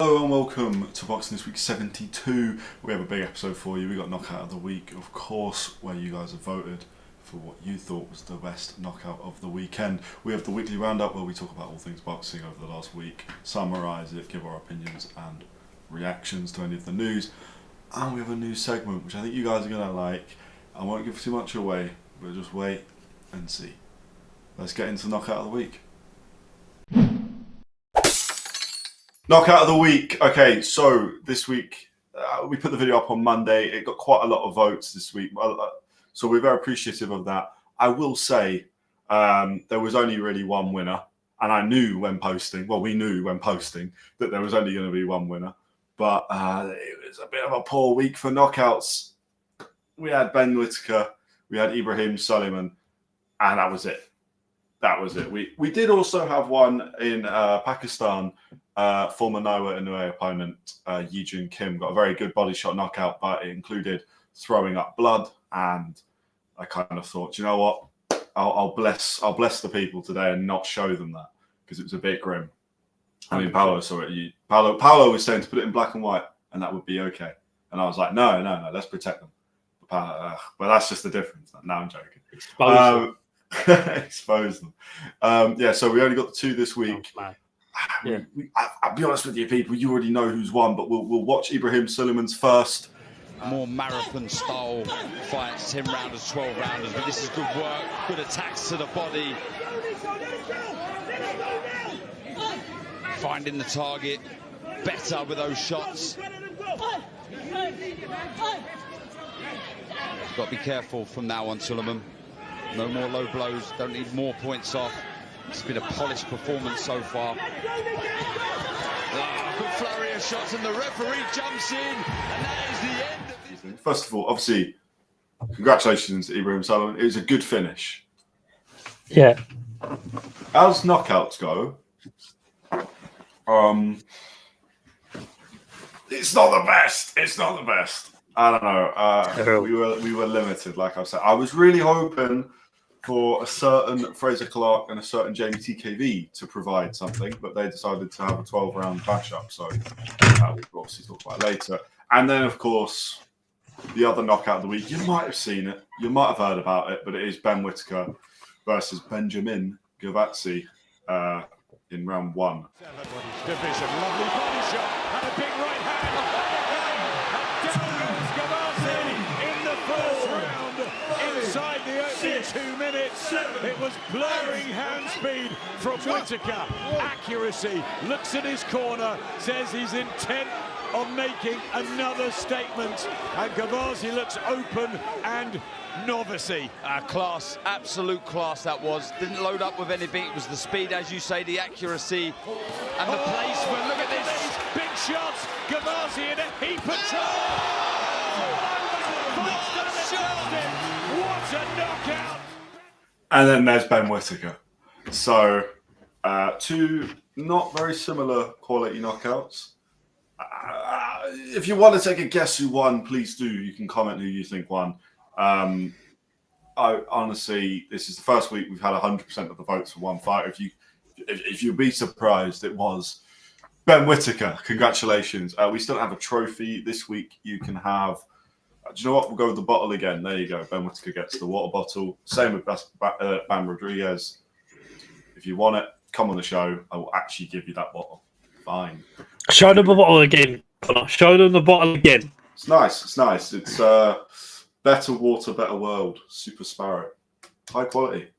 Hello and welcome to Boxing This Week 72. We have a big episode for you. We got Knockout of the Week, of course, where you guys have voted for what you thought was the best knockout of the weekend. We have the weekly roundup where we talk about all things boxing over the last week, summarise it, give our opinions and reactions to any of the news. And we have a new segment which I think you guys are going to like. I won't give too much away, but just wait and see. Let's get into Knockout of the Week. Knockout of the week. Okay, so this week we put the video up on Monday. It got quite a lot of votes this week, so we're very appreciative of that. I will say there was only really one winner, and I knew when posting. Well, we knew when posting that there was only going to be one winner, but it was a bit of a poor week for knockouts. We had Ben Whittaker, we had Ibraheem Sulaiman, and that was it. That was it. We did also have one in Pakistan. Former Noah Inoue opponent Yijun Kim got a very good body shot knockout, but it included throwing up blood. And I kind of thought, you know what, I'll bless the people today and not show them that because it was a bit grim. I mean, Paolo saw it. Paolo was saying to put it in black and white, and that would be okay. And I was like, no, let's protect them. But that's just the difference. Now I'm joking. Expose them. Yeah, so we only got the two this week. Yeah. I'll be honest with you, people. You already know who's won, but we'll watch Ibraheem Sulaiman's first. More marathon-style fights, 10 rounders, 12 rounders, but this is good work, good attacks to the body. Finding the target better with those shots. Got to be careful from now on, Sulaiman. No more low blows, don't need more points off. It's been a polished performance so far. Good flurry of shots, and the referee jumps in, and that is the end of this. First of all, obviously, congratulations to Ibraheem Sulaiman. It was a good finish. Yeah. As knockouts go, it's not the best. It's not the best. I don't know. We were limited, like I said. I was really hoping for a certain Fraser Clarke and a certain Jeamie TKV to provide something, but they decided to have a 12-round bash-up, so we'll obviously talk about it later. And then, of course, the other knockout of the week, you might have seen it, you might have heard about it, but it is Ben Whittaker versus Benjamin Gavazi in round one. Division, lovely body shot and a big right hand. Gavazi in the first round, inside the opening 2 minutes. It was blurring hand speed from Whittaker. Accuracy, looks at his corner, says he's intent on making another statement. And Gavazi looks open and novice-y. Class, absolute class that was. Didn't load up with anything. It was the speed, as you say, the accuracy, and the placement. Look at this. Big shots. Gavazi in a heap of trouble. What a knockout! And then there's Ben Whittaker. So, two not very similar quality knockouts. If you want to take a guess who won, please do. You can comment who you think won. I honestly, this is the first week we've had 100% of the votes for one fight. If you'd be surprised, it was Ben Whittaker. Congratulations. We still have a trophy this week. You can have. Do you know what? We'll go with the bottle again. There you go. Ben Whittaker gets the water bottle. Same with Bam Rodriguez. If you want it, come on the show. I will actually give you that bottle. Fine. Show them the bottle again. Show them the bottle again. It's nice. It's nice. It's better water, better world. Super Sparrow. High quality.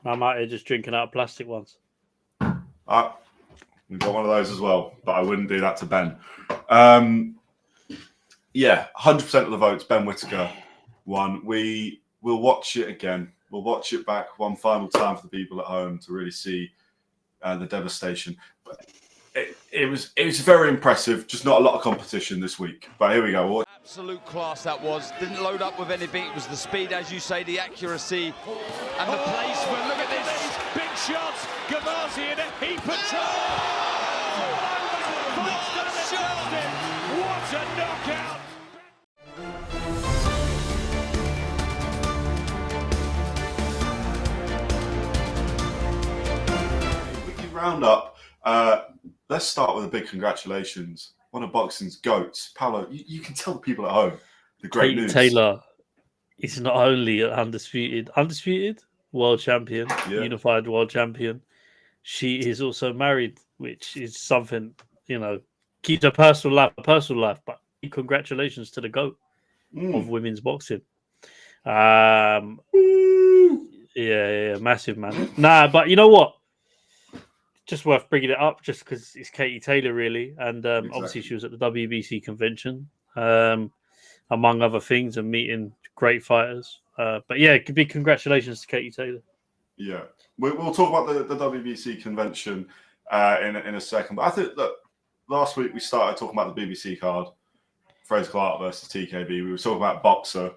I'm out here just drinking out of plastic ones. We've got one of those as well, but I wouldn't do that to Ben. Yeah, 100% of the votes, Ben Whittaker won. We will watch it again. We'll watch it back one final time for the people at home to really see the devastation. But it was very impressive. Just not a lot of competition this week. But here we go. Absolute class that was. Didn't load up with anything. It was the speed, as you say, the accuracy, and the placement. Look at this. Big shots. Gavazi in a heap of trouble. What a knockout! Weekly roundup. let's start with a big congratulations. One of boxing's GOATs. Paolo, you can tell the people at home the great Katie news. Taylor is not only an undisputed world champion, unified world champion, she is also married, which is something, keeps her personal life a personal life. But congratulations to the GOAT of women's boxing. Yeah, massive, man. Nah, but you know what? Just worth bringing it up just because it's Katie Taylor, really. And obviously she was at the WBC convention, among other things, and meeting great fighters. But yeah, big congratulations to Katie Taylor. Yeah. We'll talk about the WBC convention in a second. But I think, look, last week we started talking about the BBC card, Fraser Clarke versus TKV. We were talking about Boxer,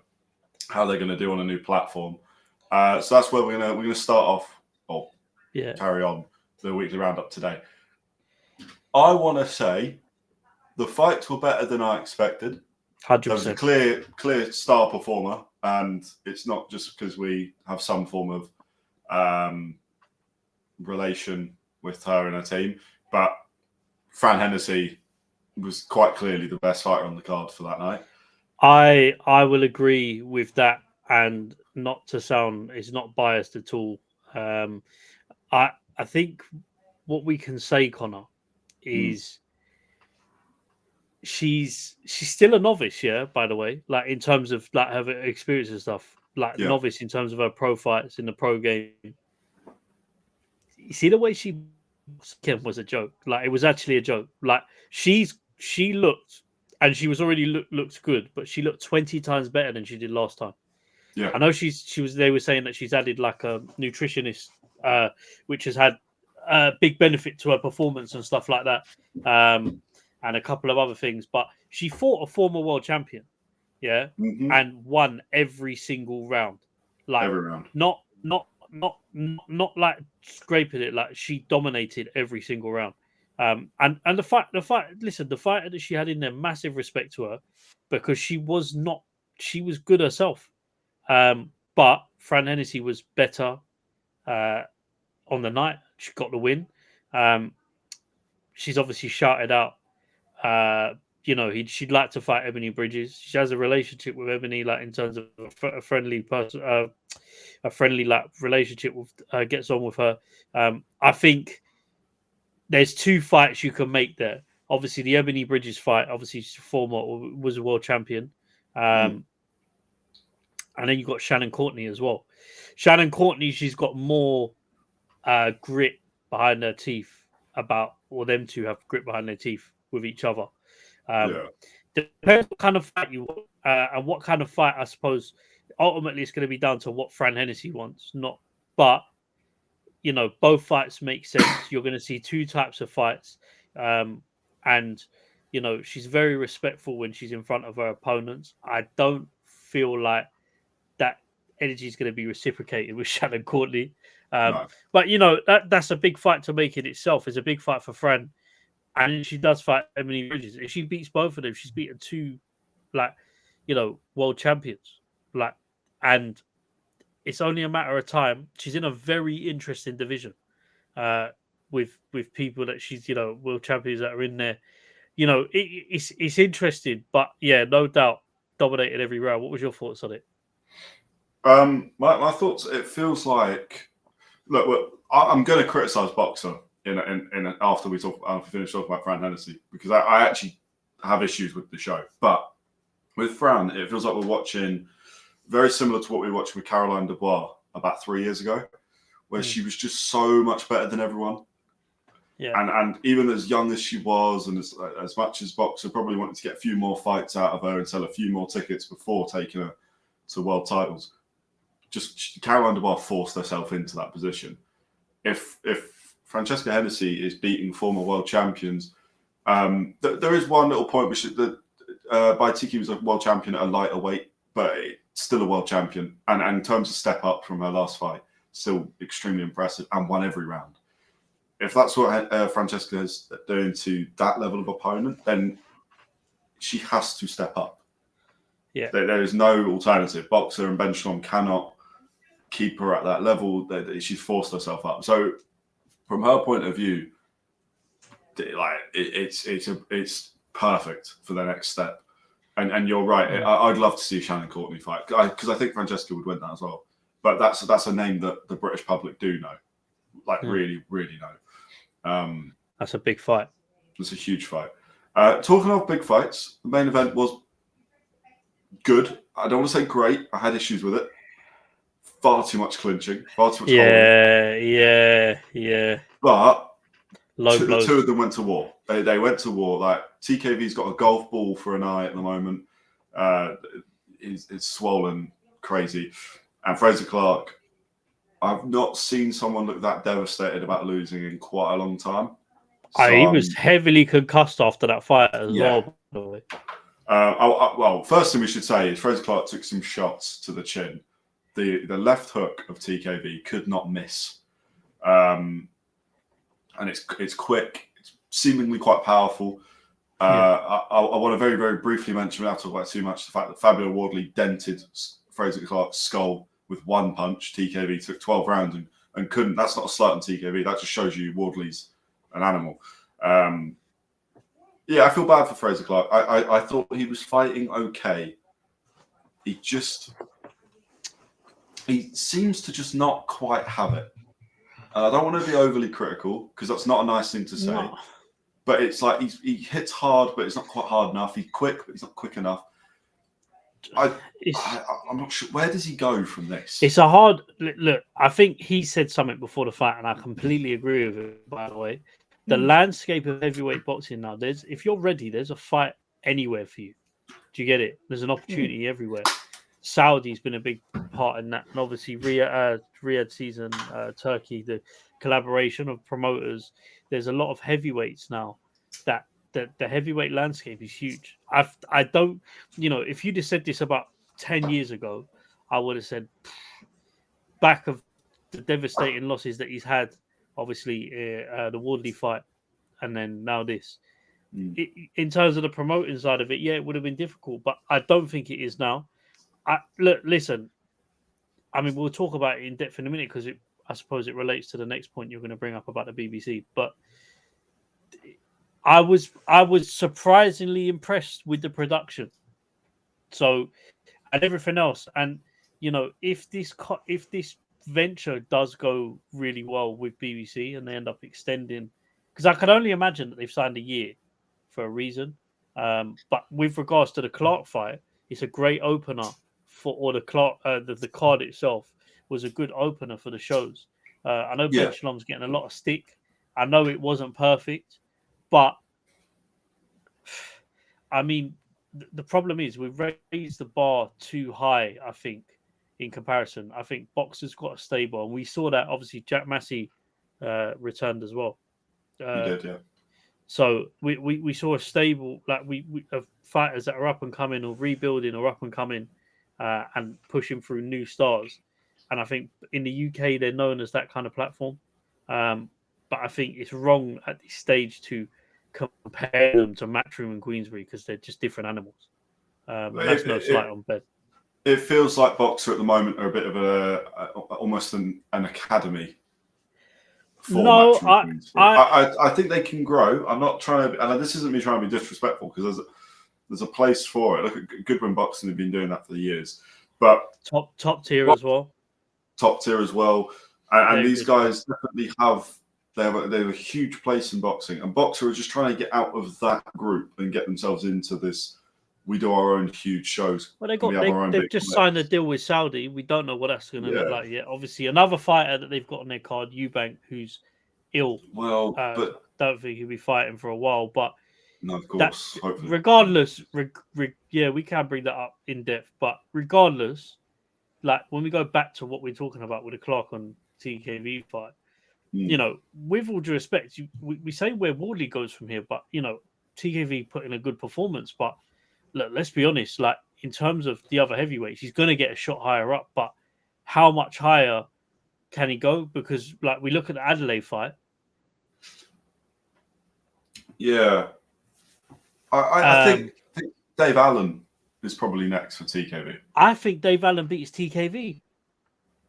how they're going to do on a new platform. So that's where we're gonna start off, or carry on the weekly roundup today. I want to say the fights were better than I expected. 100%. There was a clear star performer, and it's not just because we have some form of relation with her and her team, but Fran Hennessy was quite clearly the best fighter on the card for that night. I will agree with that, and not to sound, it's not biased at all. I think what we can say, Connor, is she's still a novice, by the way, like in terms of like her experience and stuff, novice in terms of her pro fights in the pro game. You see the way she was a joke. Like it was actually a joke. Like she looked, and she was already looked good, but she looked 20 times better than she did last time. Yeah, I know she was. They were saying that she's added like a nutritionist, which has had a big benefit to her performance and stuff like that, and a couple of other things. But she fought a former world champion, and won every single round. Like every round. Not like scraping it. Like she dominated every single round. And the fight. Listen, the fighter that she had in there, massive respect to her, because she was good herself. But Fran Hennessy was better on the night. She got the win. She's obviously shouted out. She'd like to fight Ebony Bridges. She has a relationship with Ebony, like in terms of a friendly person, a friendly like relationship with. Gets on with her. I think there's two fights you can make there. Obviously, the Ebony Bridges fight. Obviously, she's was a world champion. And then you've got Shannon Courtney as well. Shannon Courtney, she's got more grit behind her teeth or them two have grit behind their teeth with each other. Depends what kind of fight you want and what kind of fight, I suppose. Ultimately, it's going to be down to what Fran Hennessy wants. But both fights make sense. You're going to see two types of fights. And, she's very respectful when she's in front of her opponents. I don't feel like that energy is going to be reciprocated with Shannon Courtney. No. But, that's a big fight to make in itself. It's a big fight for Fran. And she does fight Ebony Bridges. If she beats both of them, she's beaten two, world champions. And it's only a matter of time. She's in a very interesting division with people that she's, world champions that are in there. It's interesting. But, yeah, no doubt, dominated every round. What was your thoughts on it? My thoughts, it feels like, look, I'm going to criticize Boxer in after we finish talking about Fran Hennessy, because I actually have issues with the show. But with Fran, it feels like we're watching very similar to what we watched with Caroline Dubois about 3 years ago, where she was just so much better than everyone. Yeah. And even as young as she was, and as much as Boxer probably wanted to get a few more fights out of her and sell a few more tickets before taking her to world titles, Caroline Dubois forced herself into that position. If Francesca Hennessy is beating former world champions, there is one little point which Bytyqi was a world champion at a lighter weight, but still a world champion. And in terms of step up from her last fight, still extremely impressive and won every round. If that's what Francesca is doing to that level of opponent, then she has to step up. Yeah, there is no alternative. Boxer and Benchon cannot keep her at that level. She's forced herself up. So, from her point of view, it's perfect for their next step. And you're right. I'd love to see a Shannon Courtney fight because I think Francesca would win that as well. But that's a name that the British public do know, really, really know. That's a big fight. It's a huge fight. Talking of big fights, the main event was good. I don't want to say great. I had issues with it. Far too much clinching. Far too much holding. Yeah. But the two of them went to war. They went to war. Like TKV's got a golf ball for an eye at the moment. It's swollen, crazy. And Fraser Clarke, I've not seen someone look that devastated about losing in quite a long time. So, he was heavily concussed after that fight as well. By the way. Well, first thing we should say is Fraser Clarke took some shots to the chin. The left hook of TKV could not miss, and it's quick. It's seemingly quite powerful. I want to very, very briefly mention, without talking about too much, the fact that Fabio Wardley dented Fraser Clarke's skull with one punch. TKV took 12 rounds and couldn't. That's not a slight on TKV. That just shows you Wardley's an animal. I feel bad for Fraser Clarke. I thought he was fighting okay. He seems to just not quite have it. I don't want to be overly critical because that's not a nice thing to say. No. But it's like he hits hard, but it's not quite hard enough. He's quick, but he's not quick enough. I'm not sure. Where does he go from this? It's a hard look. I think he said something before the fight, and I completely agree with it. By the way, the landscape of heavyweight boxing now, if you're ready, there's a fight anywhere for you. Do you get it? There's an opportunity everywhere. Saudi's been a big part in that, and obviously Riyadh season, Turkey, the collaboration of promoters. There's a lot of heavyweights now. That the heavyweight landscape is huge. I don't, if you'd have said this about 10 years ago, I would have said, back of the devastating losses that he's had, obviously the Wardley fight, and then now this. In terms of the promoting side of it, it would have been difficult, but I don't think it is now. Listen, I mean, we'll talk about it in depth in a minute because I suppose it relates to the next point you're going to bring up about the BBC. But I was surprisingly impressed with the production. So, and everything else, and if this venture does go really well with BBC and they end up extending, because I can only imagine that they've signed a year for a reason. But with regards to the Clarke fight, it's a great opener the Clarke, the card itself was a good opener for the shows. I know Ben Shalom's getting a lot of stick. I know it wasn't perfect, but I mean, the problem is we've raised the bar too high, I think, in comparison. I think boxers got a stable, and we saw that obviously Jack Massey returned as well. He did, yeah. So we saw a stable, we of fighters that are up and coming or rebuilding or up and coming and pushing through new stars. And I think in the UK, they're known as that kind of platform. But I think it's wrong at this stage to compare them to Matchroom and Queensbury because they're just different animals. That's no slight on Ben. It feels like Boxer at the moment are a bit of almost an academy. No, I think they can grow. I'm not trying to, and this isn't me trying to be disrespectful because there's a place for it. Look at Goodwin Boxing have been doing that for the years, but top tier as well. Top tier as well, and these guys definitely they have a huge place in boxing. And Boxer are just trying to get out of that group and get themselves into this. We do our own huge shows. Well, they've just signed a deal with Saudi. We don't know what that's going to look like yet. Obviously, another fighter that they've got on their card, Eubank, who's ill. Well, but don't think he'll be fighting for a while. But no, of course. Regardless, we can bring that up in depth. But regardless, when we go back to what we're talking about with the Clarke and TKV fight, with all due respect, we say where Wardley goes from here, but TKV put in a good performance, but. Look, let's be honest, in terms of the other heavyweights, he's going to get a shot higher up, but how much higher can he go? Because, we look at the Adelaide fight. Yeah. I think Dave Allen is probably next for TKV. I think Dave Allen beats TKV.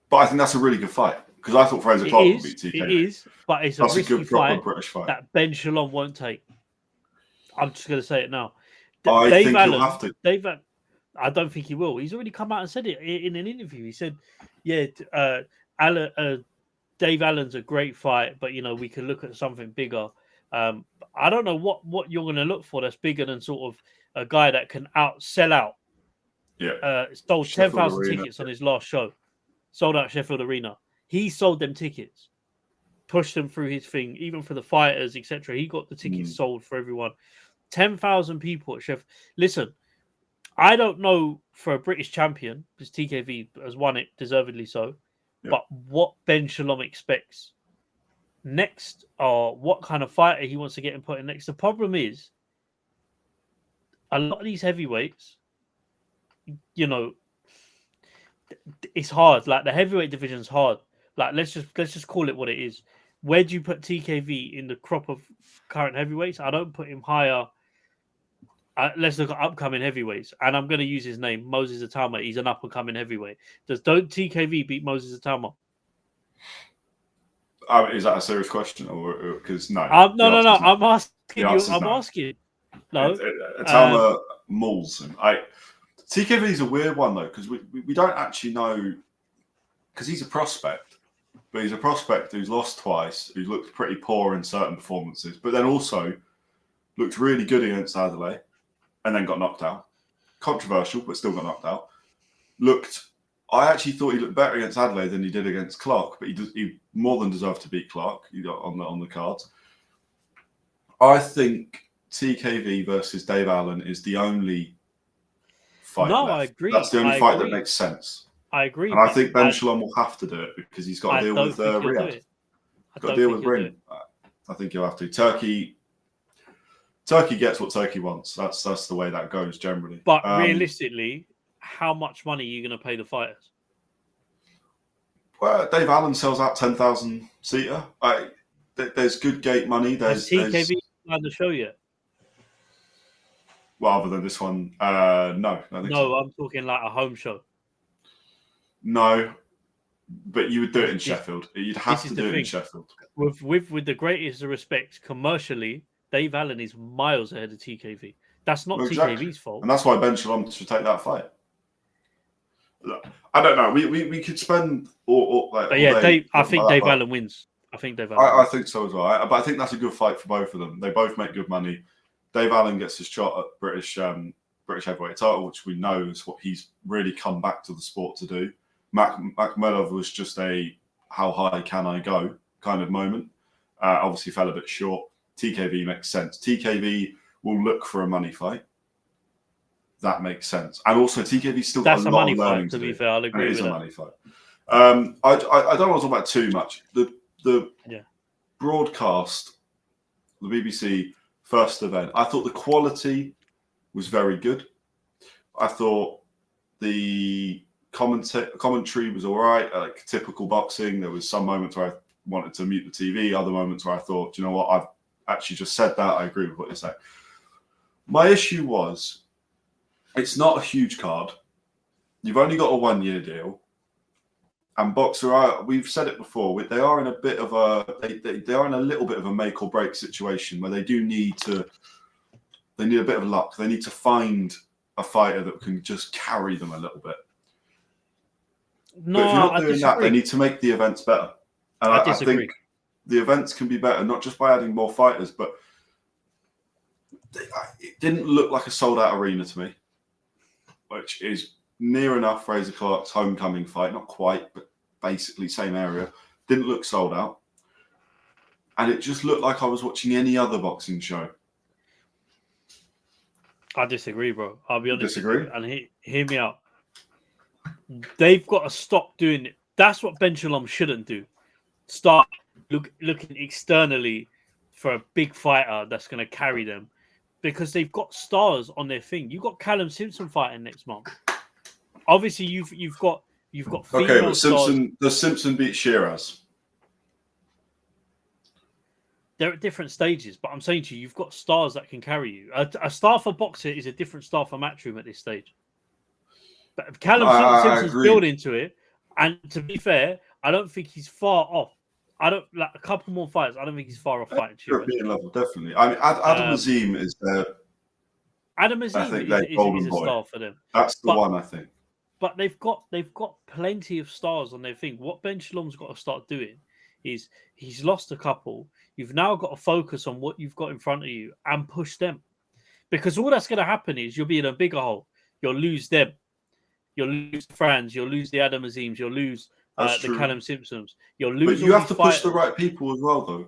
But I think that's a really good fight Because I thought Fraser Clarke would beat TKV. It is, but it's That's a risky good, proper fight British fight. that Ben Shalom won't take. I'm just going to say it now. I think he'll have to. I don't think he will. He's already come out and said it in an interview. He said, "Yeah, Dave Allen's a great fight, but we can look at something bigger." I don't know what you're going to look for that's bigger than sort of a guy that can sell out. Yeah, sold 10,000 tickets on his last show. Sold out Sheffield Arena. He sold them tickets, pushed them through his thing, even for the fighters, etc. He got the tickets sold for everyone. 10,000 people at Sheffield. Listen, I don't know for a British champion, because TKV has won it deservedly so, but what Ben Shalom expects next, or what kind of fighter he wants to get and put in next. The problem is, a lot of these heavyweights, it's hard. Like the heavyweight division's hard. Like let's just call it what it is. Where do you put TKV in the crop of current heavyweights? I don't put him higher. Let's look at upcoming heavyweights, and I'm going to use his name, Moses Atama. He's an up and coming heavyweight. Don't TKV beat Moses Atama? Is that a serious question, or because no? No. I'm asking you. I'm asking. No, Atama mauls him. TKV is a weird one though, because we don't actually know, because he's a prospect, but he's a prospect who's lost twice, who's looked pretty poor in certain performances, but then also looked really good against Adelaide, and then got knocked out. Controversial, but still got knocked out. I actually thought he looked better against Adelaide than he did against Clarke, but he more than deserved to beat Clarke. He got on the cards. I think TKV versus Dave Allen is the only fight left. I agree. That's the only fight that makes sense. I agree. And I think Ben Shalom will have to do it because he's got to deal with Riyadh. He's got to deal with Ring. I think he'll have to. Turkey gets what Turkey wants. That's the way that goes generally. But realistically, how much money are you going to pay the fighters? Well, Dave Allen sells out 10,000 seater. There's good gate money. Has TKV on the show yet? Well, other than this one, no. No, I'm talking like a home show. No, but you would do it in Sheffield. You'd have to do it in Sheffield. With the greatest respect, commercially, Dave Allen is miles ahead of TKV. That's not TKV's fault, and that's why Ben Shalom should take that fight. Look, I don't know. We could spend I think Dave Allen wins. I think so as well. But I think that's a good fight for both of them. They both make good money. Dave Allen gets his shot at British heavyweight title, which we know is what he's really come back to the sport to do. Makhmedov was just a how high can I go kind of moment. Obviously fell a bit short. TKV makes sense. TKV will look for a money fight. That makes sense. And also TKV's still got a lot of learning to do. Fair, I'll agree with that. It is a money fight. I don't want to talk about too much. The broadcast, the BBC first event, I thought the quality was very good. I thought the commentary was all right, like typical boxing. There was some moments where I wanted to mute the TV, other moments where I thought, you know what, I've actually just said that. I agree with what you're saying. My issue was, it's not a huge card. You've only got a 1-year deal. And Boxer, we've said it before, they are in a bit of they are in a little bit of a make or break situation where they need a bit of luck. They need to find a fighter that can just carry them a little bit. No, but if you're not doing that, they need to make the events better. And I think the events can be better, not just by adding more fighters, but it didn't look like a sold out arena to me, which is near enough Fraser Clarke's homecoming fight. Not quite, but basically same area. Didn't look sold out. And it just looked like I was watching any other boxing show. I disagree, bro. I'll be honest. Disagree? And hear me out. They've got to stop doing it. That's what Ben Shalom shouldn't do. Start looking externally for a big fighter that's going to carry them, because they've got stars on their thing. You've got Callum Simpson fighting next month. Obviously, you've got okay, but Simpson beat Shiraz. They're at different stages, but I'm saying to you, you've got stars that can carry you. A star for boxer is a different star for Matchroom at this stage. But Callum Simpson's building to it, and to be fair, I don't think he's far off. I don't like a couple more fights. I don't think he's far off fighting Chivas. European level, definitely. I mean, Adam Azim is there. Adam I Azim think is a star for them. That's the one, I think. But they've got plenty of stars on their thing. What Ben Shalom's got to start doing is he's lost a couple. You've now got to focus on what you've got in front of you and push them. Because all that's going to happen is you'll be in a bigger hole. You'll lose them. You'll lose the Frans. You'll lose the Adam Azims. You'll lose the Callum Simpsons. You'll lose. But you have to push the right people as well, though.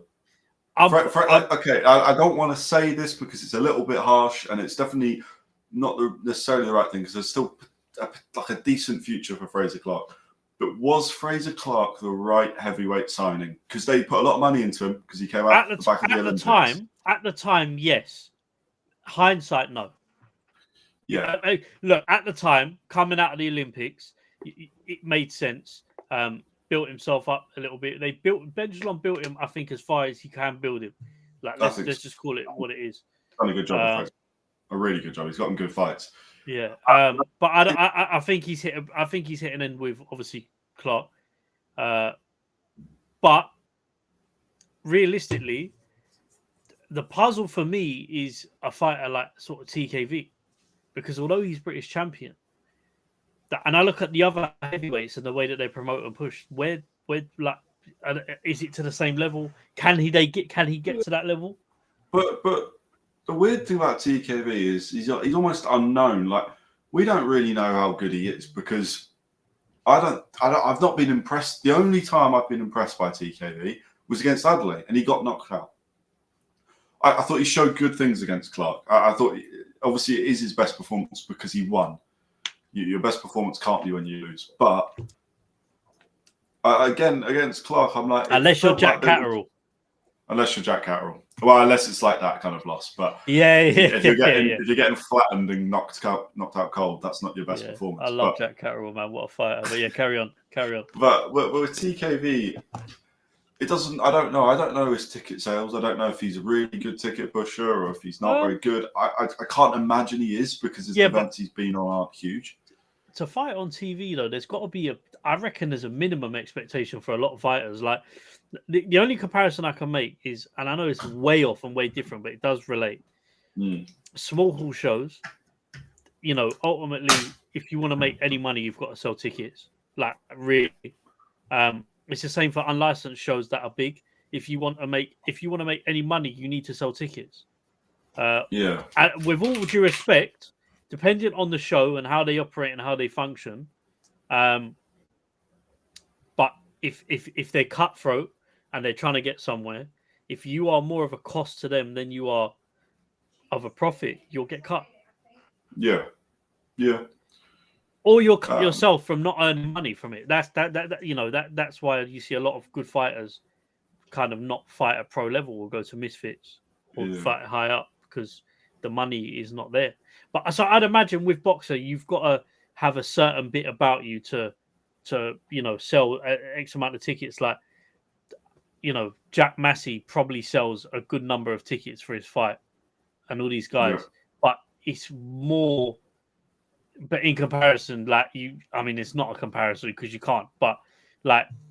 Okay, I don't want to say this because it's a little bit harsh and it's definitely not necessarily the right thing because there's still like a decent future for Fraser Clarke. But was Fraser Clarke the right heavyweight signing? Because they put a lot of money into him because he came out at the back of the Olympics. At the time, yes. Hindsight, no. Yeah. Look, at the time, coming out of the Olympics, it made sense. Built himself up a little bit. Ben Shalom built him, I think, as far as he can build him. Like let's just call it what it is. Done a good job. A really good job. He's gotten good fights. Yeah. But I think he's hit. I think he's hit an end with obviously Clarke. But realistically, the puzzle for me is a fighter like sort of TKV, because although he's British champion, and I look at the other heavyweights and the way that they promote and push, where like is it to the same level? Can he get to that level? But the weird thing about TKV is he's almost unknown. Like we don't really know how good he is because I've not been impressed. The only time I've been impressed by TKV was against Adelaide, and he got knocked out. I thought he showed good things against Clarke. I thought obviously it is his best performance because he won. Your best performance can't be when you lose. But again, against Clarke, I'm like... Unless you're Jack Catterall. Unless you're Jack Catterall. Well, unless it's like that kind of loss. But if you're getting flattened and knocked out cold, that's not your best performance. I love Jack Catterall, man. What a fighter. But yeah, carry on. But with TKV... It doesn't. I don't know. I don't know his ticket sales. I don't know if he's a really good ticket pusher or if he's not very good. I can't imagine he is because his events he's been on aren't huge. To fight on TV though, there's got to be I reckon there's a minimum expectation for a lot of fighters. Like the only comparison I can make is, and I know it's way off and way different, but it does relate. Small hall shows. You know, ultimately, if you want to make any money, you've got to sell tickets. Like really. It's the same for unlicensed shows that are big. If you want to make any money, you need to sell tickets. And with all due respect, depending on the show and how they operate and how they function, but if they're cutthroat and they're trying to get somewhere, if you are more of a cost to them than you are of a profit, you'll get cut. Yeah. Or you'll cut yourself from not earning money from it. That's why you see a lot of good fighters kind of not fight at pro level or go to misfits or fight high up because the money is not there. But so I'd imagine with boxer, you've got to have a certain bit about you to sell X amount of tickets. Like, Jack Massey probably sells a good number of tickets for his fight and all these guys, but it's more. But in comparison, it's not a comparison because you can't. But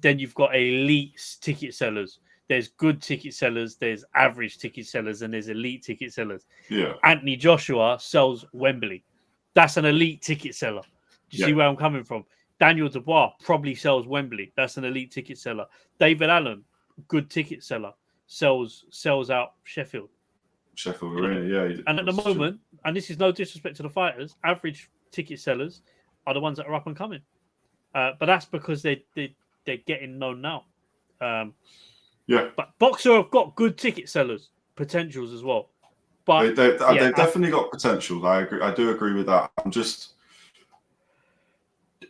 then you've got elite ticket sellers. There's good ticket sellers, there's average ticket sellers, and there's elite ticket sellers. Yeah. Anthony Joshua sells Wembley. That's an elite ticket seller. Do you see where I'm coming from? Daniel Dubois probably sells Wembley. That's an elite ticket seller. David Allen, good ticket seller, sells out Sheffield. Sheffield Arena, And at the moment, and this is no disrespect to the fighters, average ticket sellers are the ones that are up and coming, but that's because they're getting known now. But boxer have got good ticket sellers potentials as well. But they've definitely got potential. I agree. I do agree with that.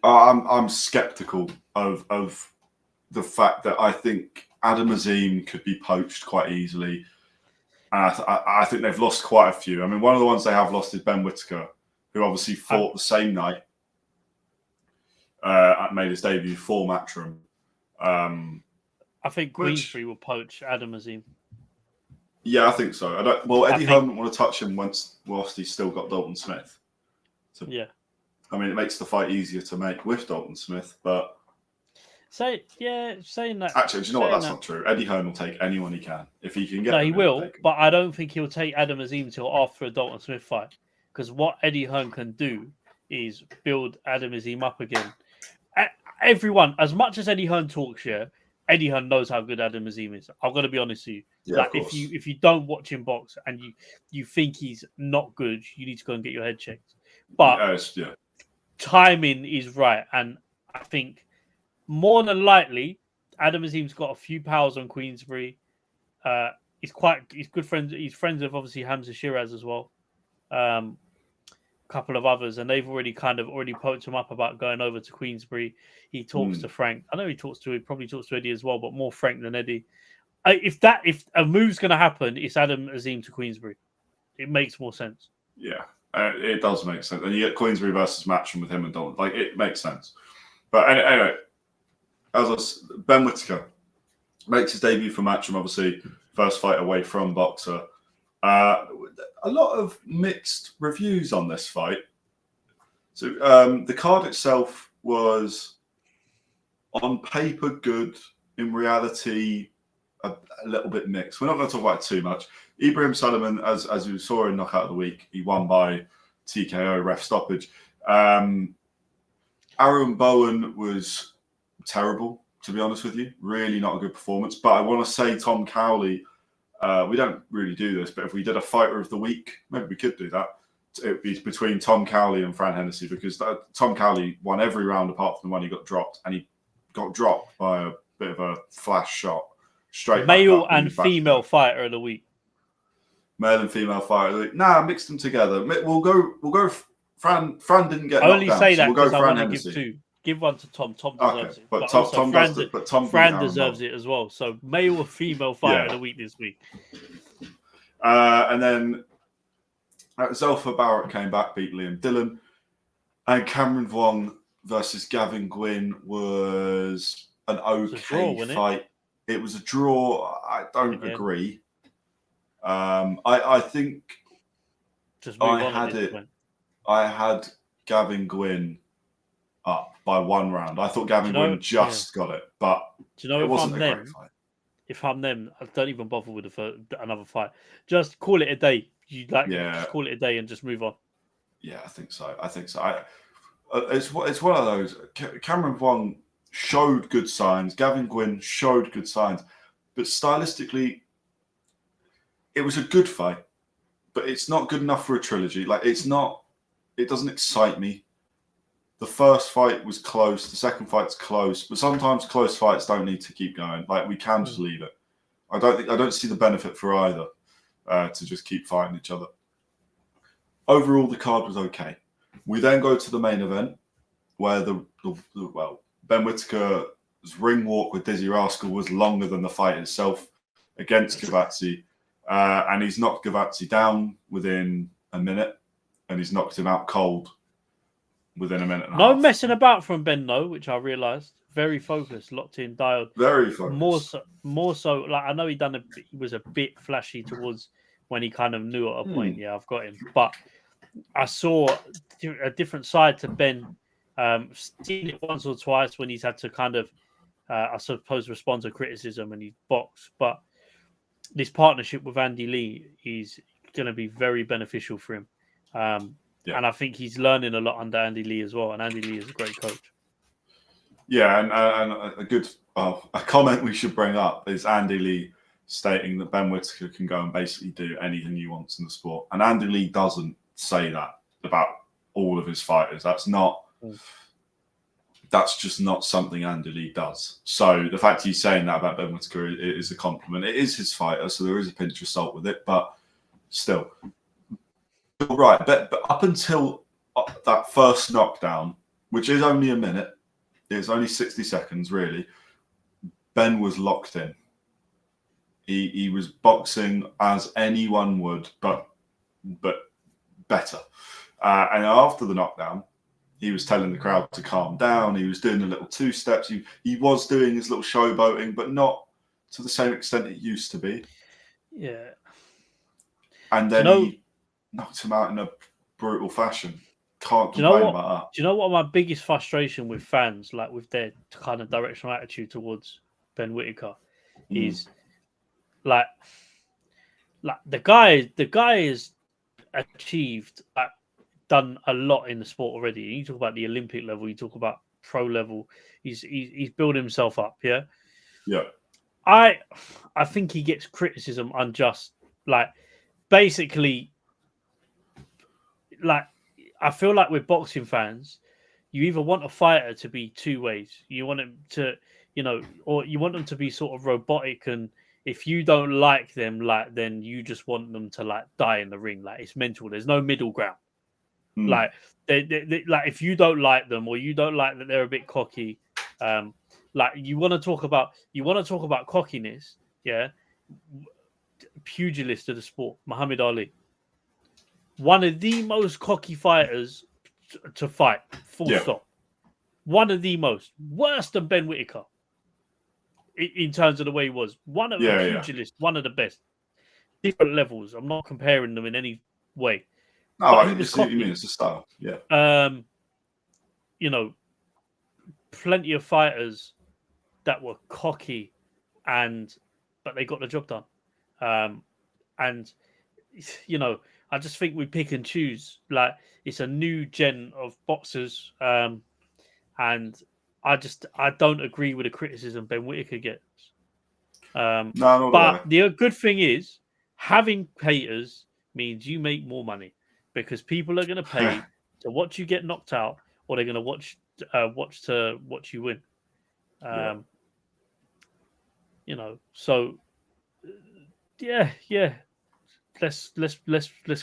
I'm skeptical of the fact that I think Adam Azim could be poached quite easily, and I think they've lost quite a few. I mean, one of the ones they have lost is Ben Whittaker, who obviously fought the same night, made his debut for Matchroom. I think Queensbury will poach Adam Azim. Yeah, I think so. Eddie Hearn wouldn't want to touch him whilst he's still got Dalton Smith. So, yeah. I mean, it makes the fight easier to make with Dalton Smith, but saying that. Actually, do you know what? saying That's that- not true. Eddie Hearn will take anyone he can if he can get. No, them, he he'll will, take 'em. but I don't think he'll take Adam Azim till after a Dalton Smith fight. Because what Eddie Hearn can do is build Adam Azim up again. Everyone, as much as Eddie Hearn talks, Eddie Hearn knows how good Adam Azim is. I've got to be honest with you. Yeah, Like of course. if you don't watch him box and you think he's not good, you need to go and get your head checked. But yeah. timing is right, and I think more than likely Adam Azim's got a few powers on Queensbury. He's good friends. He's friends with obviously Hamza Shiraz as well. A couple of others, and they've already poked him up about going over to Queensbury. He talks to Frank. I know he probably talks to Eddie as well, but more Frank than Eddie. If a move's going to happen, it's Adam Azim to Queensbury. It makes more sense. Yeah, it does make sense. And you get Queensbury versus Matchroom with him and Dalton. Like, it makes sense. But anyway, Ben Whittaker makes his debut for Matchroom, obviously, first fight away from boxer. A lot of mixed reviews on this fight. So the card itself was on paper good, in reality a little bit mixed. We're not going to talk about it too much. Ibraheem Sulaiman, as we saw in Knockout of the Week, he won by TKO, ref stoppage. Aaron Bowen was terrible, to be honest with you. Really not a good performance. But I want to say Tom Cowley, we don't really do this, but if we did a Fighter of the Week, maybe we could do that. It would be between Tom Cowley and Fran Hennessy, because Tom Cowley won every round apart from the one he got dropped, and he got dropped by a bit of a flash shot. Straight male and female fighter of the week. Male and female fighter of the week. Nah, mix them together. We'll go. Fran didn't get. I only knocked say down, that so we'll because go I Fran want to Hennessy. give two. Give one to Tom. Tom deserves it. But Tom Fran, Fran deserves it as well. So male or female fighter of the week this week. And then Zelfa Barrett came back, beat Liam Dillon, and Cameron Vuong versus Gavin Gwynn was an okay fight. It was a draw. I don't agree. I think just move I had Gavin Gwynn up by one round. I thought Gavin Gwynn just got it, but do you know, it wasn't a great fight. If I'm them, I don't even bother with another fight. Just call it a day. Just call it a day and just move on. Yeah, I think so. It's one of those. Cameron Vuong showed good signs. Gavin Gwynn showed good signs, but stylistically, it was a good fight. But it's not good enough for a trilogy. Like, it's not. It doesn't excite me. The first fight was close. The second fight's close. But sometimes close fights don't need to keep going. Like, we can just leave it. I don't see the benefit for either to just keep fighting each other. Overall, the card was okay. We then go to the main event, where Ben Whittaker's ring walk with Dizzy Rascal was longer than the fight itself against Gavazi. And he's knocked Gavazi down within a minute, and he's knocked him out cold within a minute and a half. No messing about from Ben, though, which I realised. Very focused, locked in, dialed. Very focused. More so. Like, I know he was a bit flashy towards when he kind of knew at a point. Yeah, I've got him. But I saw a different side to Ben. Seen it once or twice when he's had to kind of, I suppose, respond to criticism and he boxed. But this partnership with Andy Lee is going to be very beneficial for him. And I think he's learning a lot under Andy Lee as well. And Andy Lee is a great coach. Yeah, and a comment we should bring up is Andy Lee stating that Ben Whittaker can go and basically do anything he wants in the sport. And Andy Lee doesn't say that about all of his fighters. That's just not something Andy Lee does. So the fact he's saying that about Ben Whittaker is a compliment. It is his fighter, so there is a pinch of salt with it, but still. Right, but up until that first knockdown, which is only a minute, it's only 60 seconds, really, Ben was locked in. He was boxing as anyone would, but better. And after the knockdown, he was telling the crowd to calm down. He was doing the little two steps. He was doing his little showboating, but not to the same extent it used to be. Yeah. And then he knocked him out in a brutal fashion. Can't Do you know complain what? about Do you know what my biggest frustration with fans, like with their kind of directional attitude towards Ben Whittaker, is like the guy has achieved, done a lot in the sport already. You talk about the Olympic level, you talk about pro level. He's built himself up. Yeah, that. I think he gets criticism unjust. Like basically, like I feel like with boxing fans, you either want a fighter to be two ways. You want him to, or you want them to be sort of robotic, and if you don't like them, like then you just want them to like die in the ring. Like it's mental. There's no middle ground. Like like if you don't like them or you don't like that they're a bit cocky, like you want to talk about cockiness, yeah. Pugilist of the sport, Muhammad Ali, one of the most cocky fighters to fight. Full stop. One of the most, worse than Ben Whittaker in terms of the way he was. One of the pugilists, one of the best. Different levels. I'm not comparing them in any way. No, But I he was see what you cocky. mean. It's a style. Yeah. Plenty of fighters that were cocky, but they got the job done. And I just think we pick and choose. Like it's a new gen of boxers, and I don't agree with the criticism Ben Whittaker gets. No, but the good thing is having haters means you make more money because people are going to pay to watch you get knocked out, or they're going to watch you win. So yeah. Let's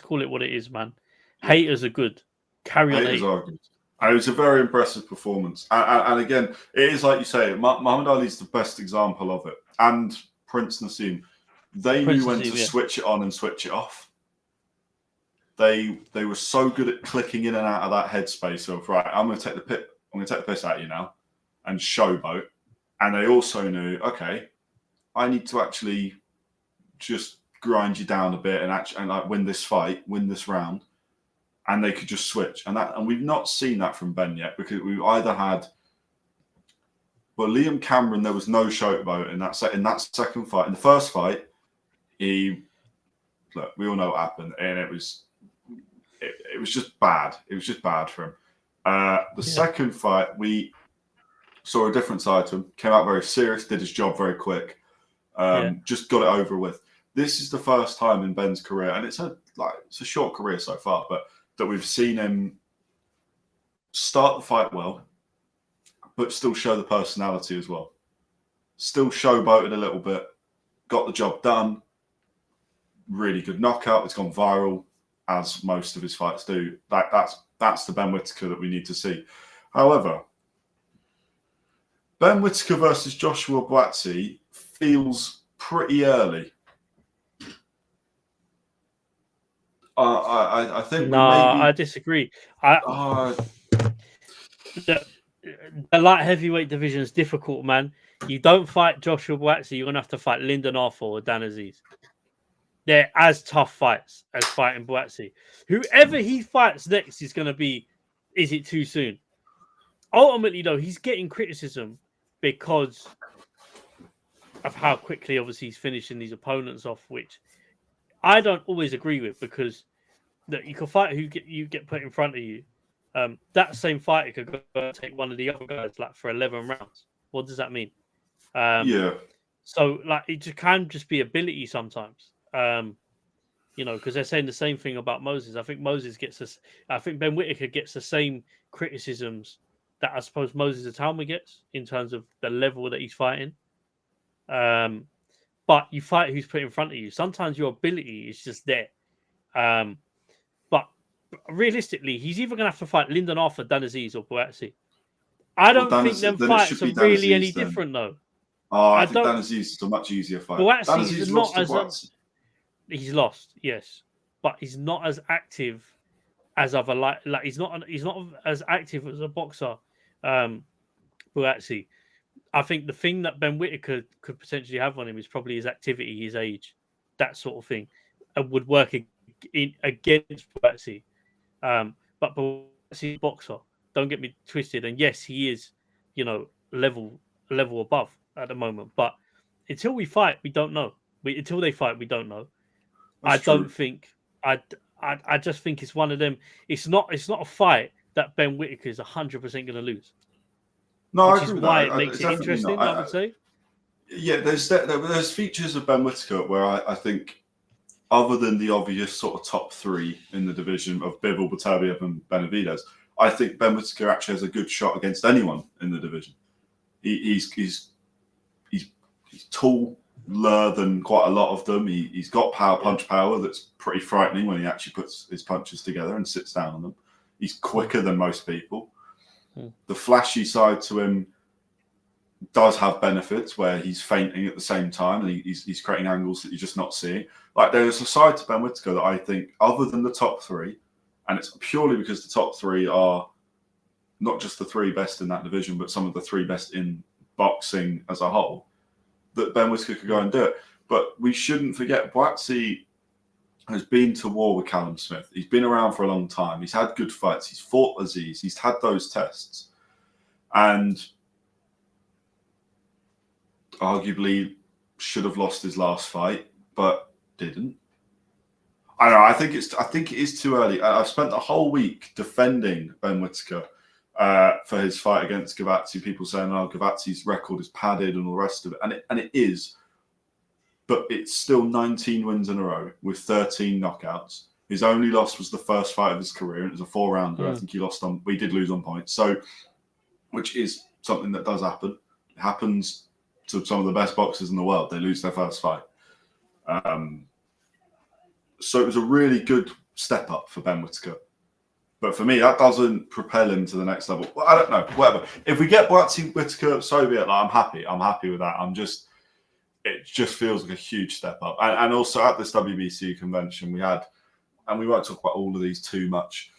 call it what it is, man. Haters are good. Carry on. Haters are good. And it was a very impressive performance. And again, it is like you say, Muhammad Ali is the best example of it. And Prince Naseem, they knew when to switch it on and switch it off. They were so good at clicking in and out of that headspace of right, I'm going to take the piss out of you now, and showboat. And they also knew, okay, I need to actually just grind you down a bit and like win this fight, win this round. And they could just switch, and we've not seen that from Ben yet because we've either had, Liam Cameron. There was no showboat in that second fight. In the first fight, we all know what happened, and it was just bad. It was just bad for him. The second fight, we saw a different side to him. Came out very serious, did his job very quick, just got it over with. This is the first time in Ben's career, and it's a short career so far, but that we've seen him start the fight well, but still show the personality as well. Still showboated a little bit, got the job done. Really good knockout. It's gone viral, as most of his fights do. That's the Ben Whittaker that we need to see. However, Ben Whittaker versus Joshua Buatsi feels pretty early. I think I disagree. The light heavyweight division is difficult, man. You don't fight Joshua Buatsi, you're gonna have to fight Lyndon Arthur or Dan Aziz. They're as tough fights as fighting Buatsi. Whoever he fights next is gonna be. Is it too soon? Ultimately, though, he's getting criticism because of how quickly, obviously, he's finishing these opponents off, which I don't always agree with, because that you can fight who you get put in front of you. That same fighter could go and take one of the other guys for 11 rounds. What does that mean? So it can just be ability sometimes. Because they're saying the same thing about Moses. I think Ben Whittaker gets the same criticisms that I suppose Moses Atalma gets in terms of the level that he's fighting. But you fight who's put in front of you. Sometimes your ability is just there. But realistically, he's either going to have to fight Lyndon Arthur, Dan Aziz, or Buatsi. I don't think them fights are really any different, though. I think Dan Aziz is a much easier fight. Buatsi is not as... He's lost, yes. But he's not as active as other... he's not as active as a boxer, Buatsi. I think the thing that Ben Whittaker could potentially have on him is probably his activity, his age, that sort of thing, and would work against Buatsi. But Buatsi Buatsi boxer. Don't get me twisted. And yes, he is, level above at the moment. But until we fight, we don't know. Until they fight, we don't know. That's I don't true. think. I just think it's one of them. It's not a fight that Ben Whittaker is 100% going to lose. No, which I is agree with why that. it makes it Definitely interesting. not. I would say. Yeah, there's features of Ben Whittaker where I think, other than the obvious sort of top three in the division of Bivol, Beterbiev, and Benavidez, I think Ben Whittaker actually has a good shot against anyone in the division. He's taller than quite a lot of them. He's got punch power that's pretty frightening when he actually puts his punches together and sits down on them. He's quicker than most people. The flashy side to him does have benefits where he's feinting at the same time and he's creating angles that you're just not seeing. Like, there's a side to Ben Whittaker that I think, other than the top three, and it's purely because the top three are not just the three best in that division, but some of the three best in boxing as a whole, that Ben Whittaker could go and do it. But we shouldn't forget, Buatsi has been to war with Callum Smith. He's been around for a long time. He's had good fights. He's fought Aziz. He's had those tests. And arguably should have lost his last fight, but didn't. I don't know. I think it is too early. I've spent the whole week defending Ben Whittaker for his fight against Gavazi. People saying, "Oh, Gavazi's record is padded" and all the rest of it, and it is. But it's still 19 wins in a row with 13 knockouts. His only loss was the first fight of his career, and it was a 4-rounder. I think he lost on. We did lose on points, so which is something that does happen. It happens to some of the best boxers in the world. They lose their first fight. So it was a really good step up for Ben Whittaker. But for me, that doesn't propel him to the next level. Well, I don't know. Whatever. If we get Buatsi Whittaker, so be it. Like, I'm happy. I'm happy with that. It just feels like a huge step up. And also at this WBC convention, we had, and we won't talk about all of these too much.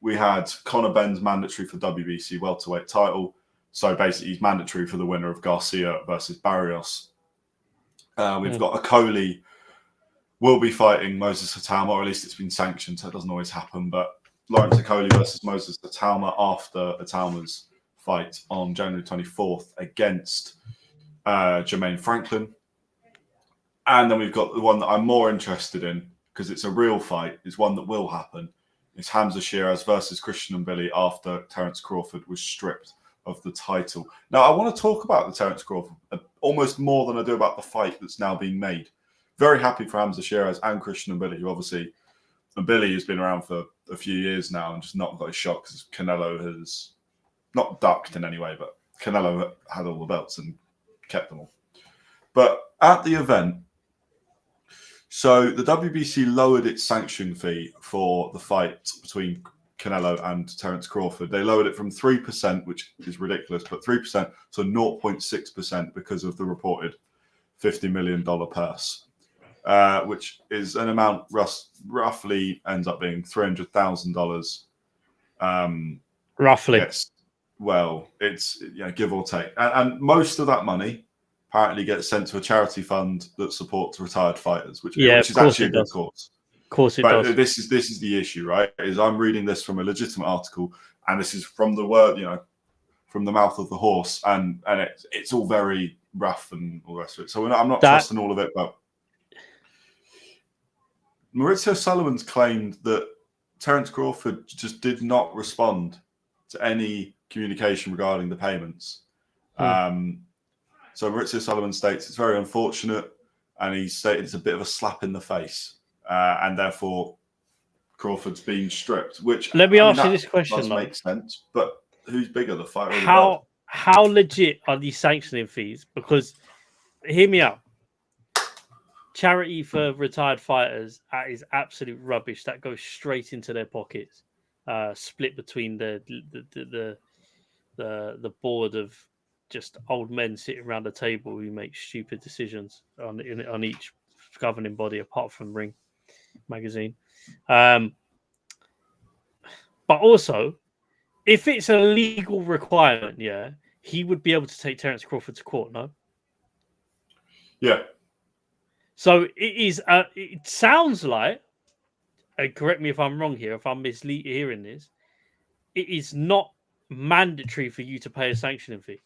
We had Conor Benn's mandatory for WBC welterweight title. So basically, he's mandatory for the winner of Garcia versus Barrios. We've got Akoli will be fighting Moses Hatama, or at least it's been sanctioned, so it doesn't always happen. But Lawrence Akoli versus Moses Hatama after Hatama's fight on January 24th against Jermaine Franklin. And then we've got the one that I'm more interested in, because it's a real fight, is one that will happen. It's Hamza Shiraz versus Christian Mbili after Terence Crawford was stripped of the title. Now, I want to talk about the Terence Crawford almost more than I do about the fight that's now being made. Very happy for Hamza Shiraz and Christian Mbili, who obviously, Mbili has been around for a few years now and just not got his shot because Canelo has not ducked in any way, but Canelo had all the belts and kept them all. But at the event, so the WBC lowered its sanction fee for the fight between Canelo and Terence Crawford. They lowered it from 3%, which is ridiculous, but 3% to 0.6% because of the reported $50 million purse, which is an amount roughly ends up being $300,000. Roughly. Yes. Well, it's give or take. And most of that money apparently gets sent to a charity fund that supports retired fighters, which is actually a good cause. Of course it does. But this is the issue, right? Is I'm reading this from a legitimate article, and this is from the word, from the mouth of the horse, and it's all very rough and all the rest of it. So I'm not trusting all of it, but Maurizio Sullivan's claimed that Terence Crawford just did not respond to any communication regarding the payments. So Maurizio Sullivan states it's very unfortunate, and he stated it's a bit of a slap in the face, and therefore Crawford's been stripped. Which let me ask you this question: does make sense, but who's bigger, the fighter or the belt? How legit are these sanctioning fees? Because hear me out. Charity for retired fighters is absolute rubbish. That goes straight into their pockets, split between the board of just old men sitting around a table who make stupid decisions on each governing body, apart from Ring magazine. But also, if it's a legal requirement, he would be able to take Terence Crawford to court, no? Yeah. So it is. It sounds like, and correct me if I'm wrong here, if I'm hearing this, it is not mandatory for you to pay a sanctioning fee.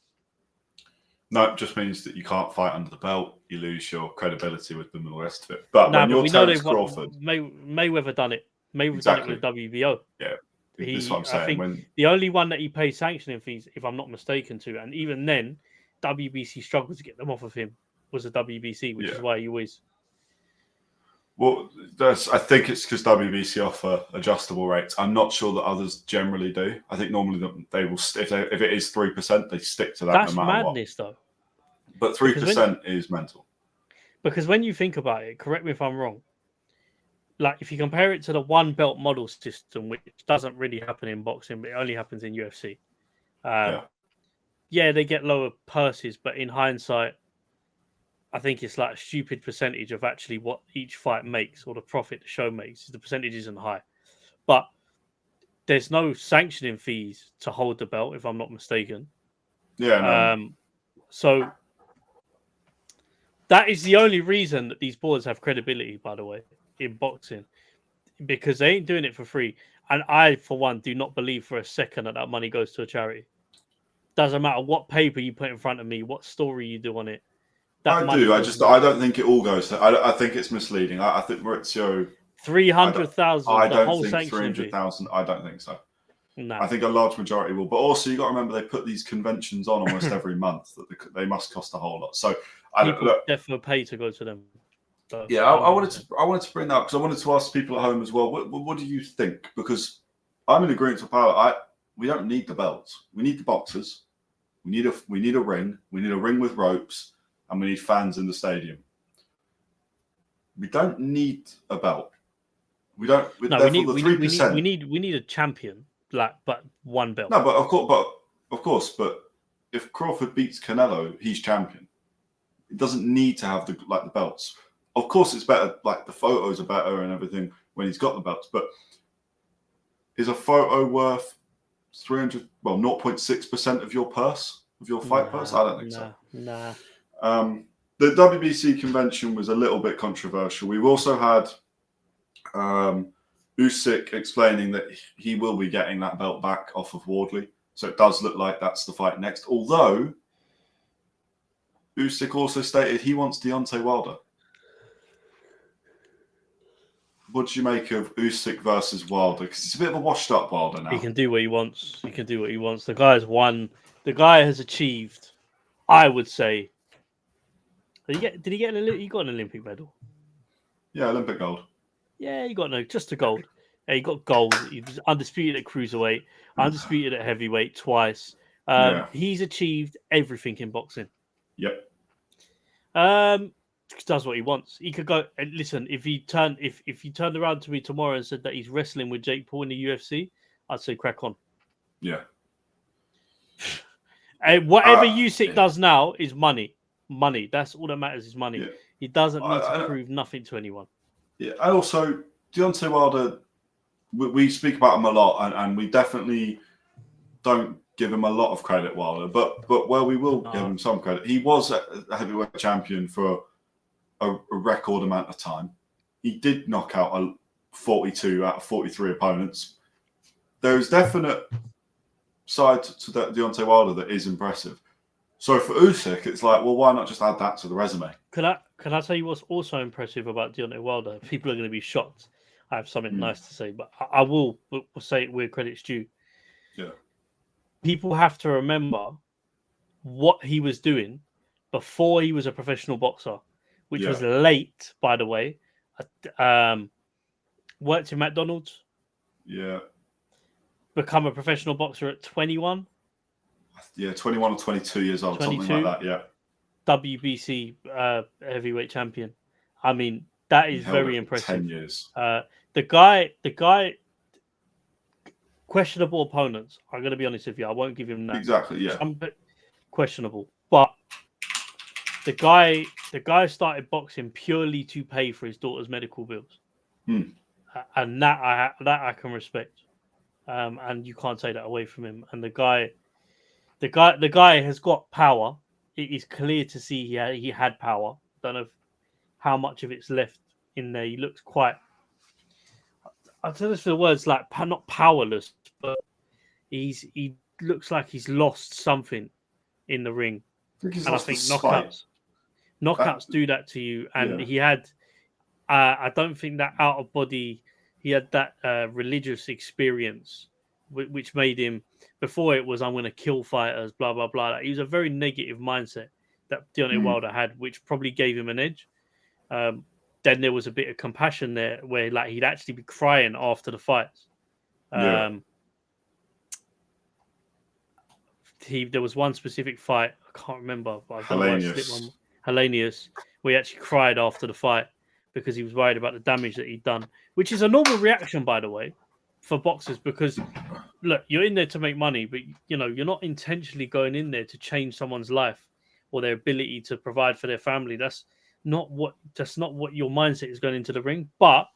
No, it just means that you can't fight under the belt. You lose your credibility with them and all the rest of it. But when you're Terence Crawford, Mayweather done it. Mayweather done it with WBO. Yeah, that's what I'm saying. I think the only one that he paid sanctioning fees, if I'm not mistaken, to, and even then, WBC struggled to get them off of him, was the WBC, which is why he always. Well, I think it's because WBC offer adjustable rates. I'm not sure that others generally do. I think normally they will, if it is 3%, they stick to that. That's no matter madness, what. though. But 3% is mental. Because when you think about it, correct me if I'm wrong. Like if you compare it to the one belt model system, which doesn't really happen in boxing, but it only happens in UFC. Yeah, they get lower purses, but in hindsight, I think it's like a stupid percentage of actually what each fight makes or the profit the show makes. The percentage isn't high. But there's no sanctioning fees to hold the belt, if I'm not mistaken. Yeah. No. So that is the only reason that these boards have credibility, by the way, in boxing, because they ain't doing it for free. And I, for one, do not believe for a second that money goes to a charity. Doesn't matter what paper you put in front of me, what story you do on it. I do. I don't think it all goes to. I think it's misleading. I think Maurizio 300,000. I don't think 300,000. I don't think so. No. I think a large majority will. But also, you got to remember they put these conventions on almost every month. That they must cost a whole lot. So people definitely pay to go to them. So, yeah, I wanted to bring that up because I wanted to ask people at home as well. What do you think? Because I'm in agreement with Power. We don't need the belts. We need the boxers. We need a ring. We need a ring with ropes. And we need fans in the stadium. We don't need a belt. We don't. No, we need a champion, but one belt. No, but of course, if Crawford beats Canelo, he's champion. It doesn't need to have the belts. Of course, it's better. Like the photos are better and everything when he's got the belts. But is a photo worth 0.6% of your purse, of your fight purse? I don't think so. Nah. The WBC convention was a little bit controversial. We've also had Usyk explaining that he will be getting that belt back off of Wardley. So it does look like that's the fight next. Although Usyk also stated he wants Deontay Wilder. What do you make of Usyk versus Wilder? Because it's a bit of a washed-up Wilder now. He can do what he wants. The guy's won. The guy has achieved, I would say. He got an Olympic medal? Yeah, Olympic gold. Yeah, he got just a gold. Yeah, he got gold. He was undisputed at cruiserweight, undisputed at heavyweight twice. He's achieved everything in boxing. Yep. Does what he wants. He could go and listen. If he turned around to me tomorrow and said that he's wrestling with Jake Paul in the UFC, I'd say crack on. Yeah. And whatever Usyk does now is money. Money. That's all that matters is money. Yeah. He doesn't need to prove nothing to anyone. Yeah. And also, Deontay Wilder, we speak about him a lot, and we definitely don't give him a lot of credit, Wilder. But where we will give him some credit, he was a heavyweight champion for a record amount of time. He did knock out 42 out of 43 opponents. There's definite side to Deontay Wilder that is impressive. So for Usyk, it's like, well, why not just add that to the resume? Can I tell you what's also impressive about Deontay Wilder? People are going to be shocked. I have something nice to say, but I will say it where credit's due. Yeah. People have to remember what he was doing before he was a professional boxer, which was late, by the way. Worked in McDonald's. Yeah. Become a professional boxer at 21. Yeah, 21 or 22 years old, 22, something like that, yeah. WBC heavyweight champion. I mean, that is very impressive. 10 years. The guy, questionable opponents. I'm going to be honest with you. I won't give him that. Exactly, yeah. Questionable. But the guy started boxing purely to pay for his daughter's medical bills. And that I can respect. And you can't take that away from him. And the guy has got power. It is clear to see he had power. Don't know how much of it's left in there. He looks quite. I'll tell this for the words like not powerless, but he looks like he's lost something in the ring, he's and I lost the think spite. knockouts do that to you. And Yeah. he had, I don't think that out of body, he had that religious experience, which made him. Before it was, I'm going to kill fighters, blah blah blah. He was a very negative mindset that Deontay Wilder had, which probably gave him an edge. Then there was a bit of compassion there, where like he'd actually be crying after the fights. There was one specific fight, I can't remember, but I don't know why I slipped one. Hellenius, where he actually cried after the fight because he was worried about the damage that he'd done, which is a normal reaction, by the way, for boxers. Because look, you're in there to make money, but you know you're not intentionally going in there to change someone's life or their ability to provide for their family. That's not what your mindset is going into the ring. But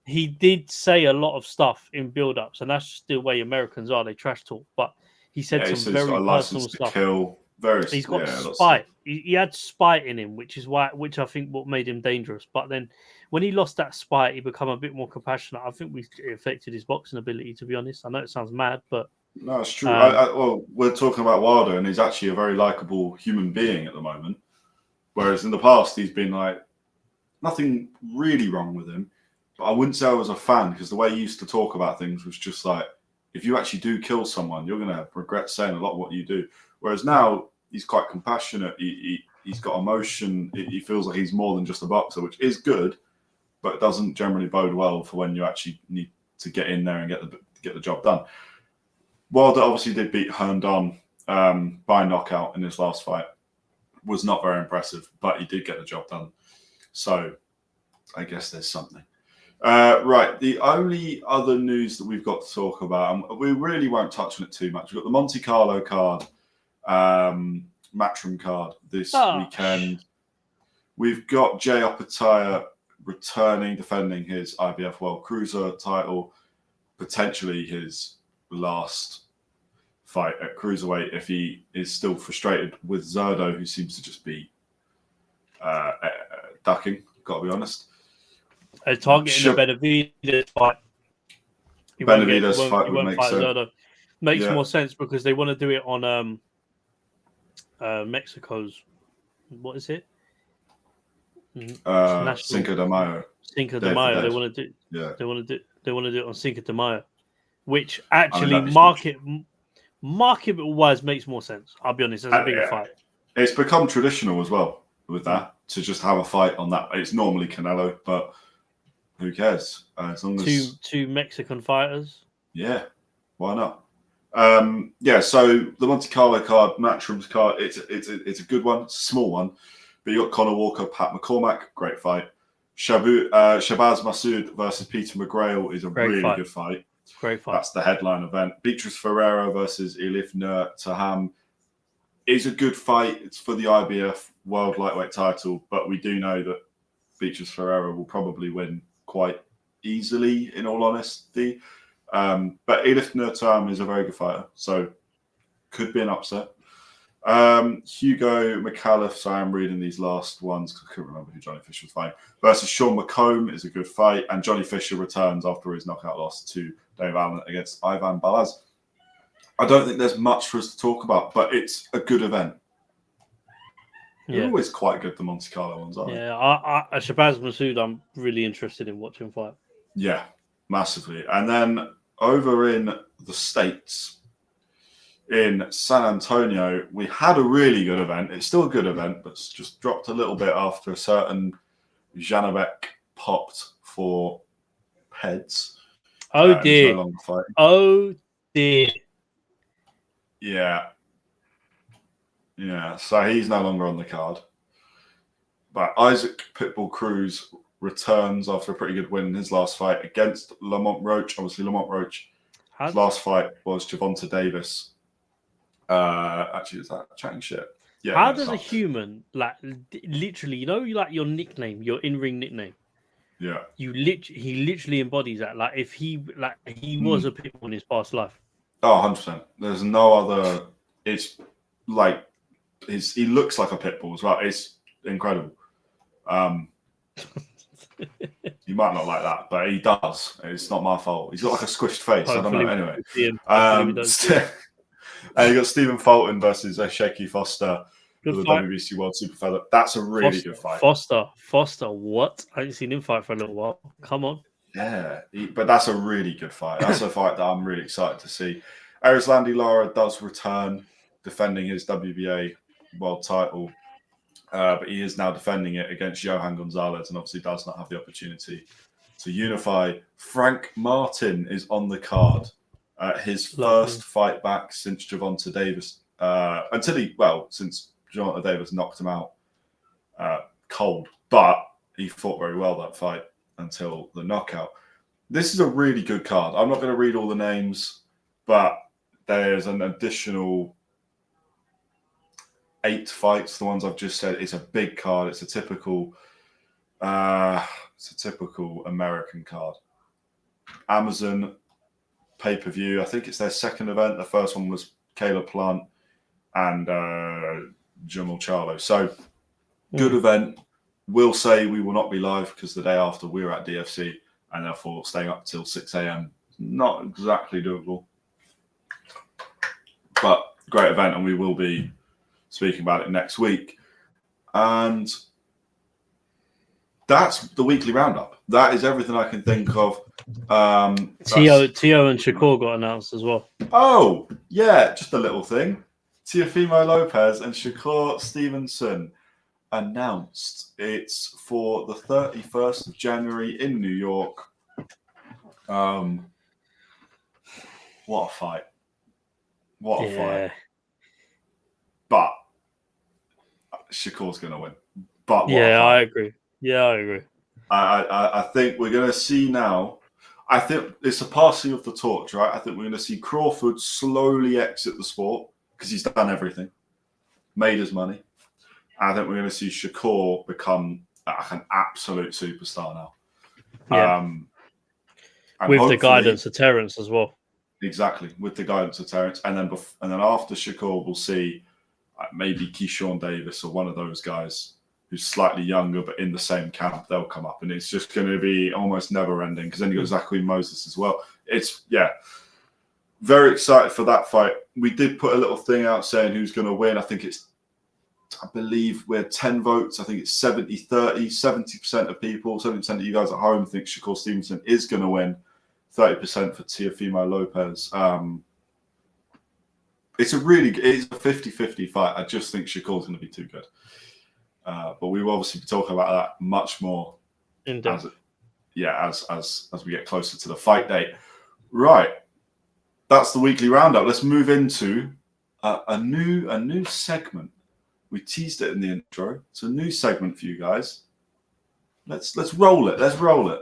he did say a lot of stuff in build-ups, and that's just the way Americans are. They trash talk, but he said some very personal stuff. He's got spite. He had spite in him, which I think what made him dangerous. But then when he lost that spite, he became a bit more compassionate. I think it affected his boxing ability, to be honest. I know it sounds mad, but no, it's true. Well, we're talking about Wilder, and he's actually a very likable human being at the moment. Whereas in the past, he's been like nothing really wrong with him. But I wouldn't say I was a fan, because the way he used to talk about things was just like, if you actually do kill someone, you're going to regret saying a lot of what you do. Whereas now he's quite compassionate. He's got emotion. He feels like he's more than just a boxer, which is good, but it doesn't generally bode well for when you actually need to get in there and get the job done. Wilder obviously did beat Herndon by knockout in his last fight. Was not very impressive, but he did get the job done. So I guess there's something. Right, the only other news that we've got to talk about, and we really won't touch on it too much. We've got the Monte Carlo card, Matchroom card this weekend. We've got Jay Opetaia returning, defending his IBF World Cruiser title, potentially his last fight at cruiserweight if he is still frustrated with Zerdo, who seems to just be ducking, got to be honest. Targeting the Benavidez fight. Benavidez fight would make sense. Zerdo. Makes more sense because they want to do it on Mexico's, what is it? Cinco de Mayo. Cinco de Mayo. They want to do. Yeah. They want to do it on Cinco de Mayo, which actually market-wise makes more sense. I'll be honest, as a bigger fight. It's become traditional as well with that to just have a fight on that. It's normally Canelo, but who cares? As long as two Mexican fighters. Yeah, why not? So the Monte Carlo card, Matchroom's card, it's a good one. It's a small one, but you got Conor Walker, Pat McCormack, great fight. Shabazz Masoud versus Peter McGrail is a really good fight. Great fight. That's the headline event. Beatrice Ferreira versus Elif Nur Taham is a good fight. It's for the IBF World Lightweight title, but we do know that Beatrice Ferreira will probably win quite easily, in all honesty. But Elif Nur Taham is a very good fighter, so could be an upset. Hugo McAuliffe, so I'm reading these last ones because I couldn't remember who Johnny Fisher was fighting, versus Sean McComb is a good fight, and Johnny Fisher returns after his knockout loss to Dave Allen against Ivan Balaz. I don't think there's much for us to talk about, but it's a good event. They're always quite good, the Monte Carlo ones, aren't they? Yeah, Shabazz Masoud, I'm really interested in watching fight. Yeah, massively. And then over in the States, in San Antonio, we had a really good event. It's still a good event, but it's just dropped a little bit after a certain Janabek popped for Peds. Oh, dear. No longer fighting. Oh, dear. Yeah. Yeah, so he's no longer on the card. But Isaac Pitbull Cruz returns after a pretty good win in his last fight against Lamont Roach. Obviously, Lamont Roach, his last fight was Gervonta Davis. Actually, is that chatting shit? Yeah. How does a human, like, literally, you know, like your nickname, your in-ring nickname? Yeah. He literally embodies that. Like, if he was a Pitbull in his past life. Oh, 100%. There's no other. It's like he looks like a Pitbull as well. It's incredible. You might not like that, but he does. It's not my fault. He's got like a squished face. I don't know. Anyway, and you got Stephen Fulton versus Shaky Foster for the WBC World Super Feather. That's a really good fight. Foster, what? I haven't seen him fight for a little while. Come on. Yeah, but that's a really good fight. That's a fight that I'm really excited to see. Erislandy Lara does return, defending his WBA world title, but he is now defending it against Johan Gonzalez, and obviously does not have the opportunity to unify. Frank Martin is on the card. His first fight back since Gervonta Davis, since Gervonta Davis knocked him out cold, but he fought very well that fight until the knockout. This is a really good card. I'm not going to read all the names, but there's an additional 8 fights. The ones I've just said. It's a big card. It's a typical American card. Amazon pay-per-view. I think it's their second event. The first one was Caleb Plant and Jamal Charlo. So good event. We'll say we will not be live because the day after we're at DFC, and therefore staying up till 6 a.m. not exactly doable. But great event, and we will be speaking about it next week. And that's the weekly roundup. That is everything I can think of. Tio and Shakur got announced as well. Oh, yeah, just a little thing. Teofimo Lopez and Shakur Stevenson announced. It's for the 31st of January in New York. What a fight. What a fight. But Shakur's going to win. But I agree. Yeah, I agree. I think we're going to see now. I think it's a passing of the torch, right? I think we're going to see Crawford slowly exit the sport because he's done everything, made his money. I think we're going to see Shakur become an absolute superstar now. Yeah. With the guidance of Terence as well. Exactly, with the guidance of Terence. And then after Shakur, we'll see maybe Keyshawn Davis or one of those guys who's slightly younger but in the same camp. They'll come up, and it's just going to be almost never-ending because then you got Zachary Moses as well. Very excited for that fight. We did put a little thing out saying who's going to win. I believe we're 10 votes. I think it's 70-30. 70% of people, 70% of you guys at home think Shakur Stevenson is going to win. 30% for Teofimo Lopez. It's a 50-50 fight. I just think Shakur's going to be too good. But we will obviously be talking about that much more as we get closer to the fight date. Right. That's the weekly roundup. Let's move into a new segment. We teased it in the intro. It's a new segment for you guys. Let's roll it. Let's roll it.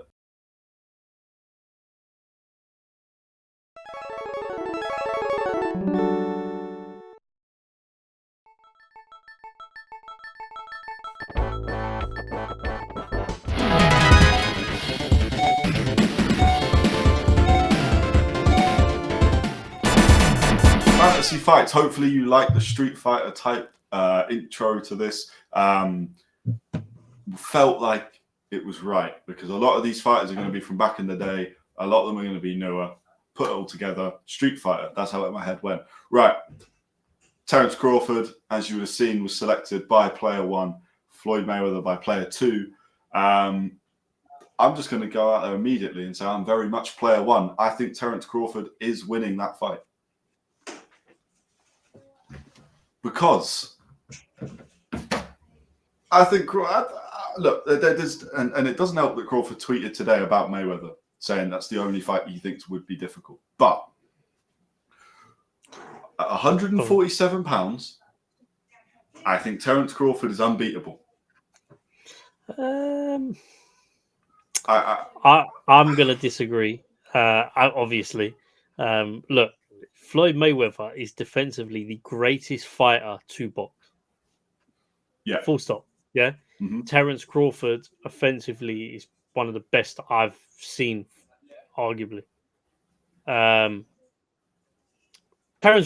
Fantasy fights. Hopefully you like the Street Fighter type intro to this. Felt like it was right because a lot of these fighters are going to be from back in the day. A lot of them are going to be newer. Put it all together. Street Fighter. That's how my head went. Right. Terence Crawford, as you would have seen, was selected by player 1. Floyd Mayweather by player 2. I'm just going to go out there immediately and say I'm very much player 1. I think Terence Crawford is winning that fight. Because I think, look, and it doesn't help that Crawford tweeted today about Mayweather, saying that's the only fight he thinks would be difficult. But at 147 pounds, I think Terence Crawford is unbeatable. I'm going to disagree. Obviously, look, Floyd Mayweather is defensively the greatest fighter to box. Yeah. Full stop. Yeah. Mm-hmm. Terence Crawford offensively is one of the best I've seen, arguably. Terence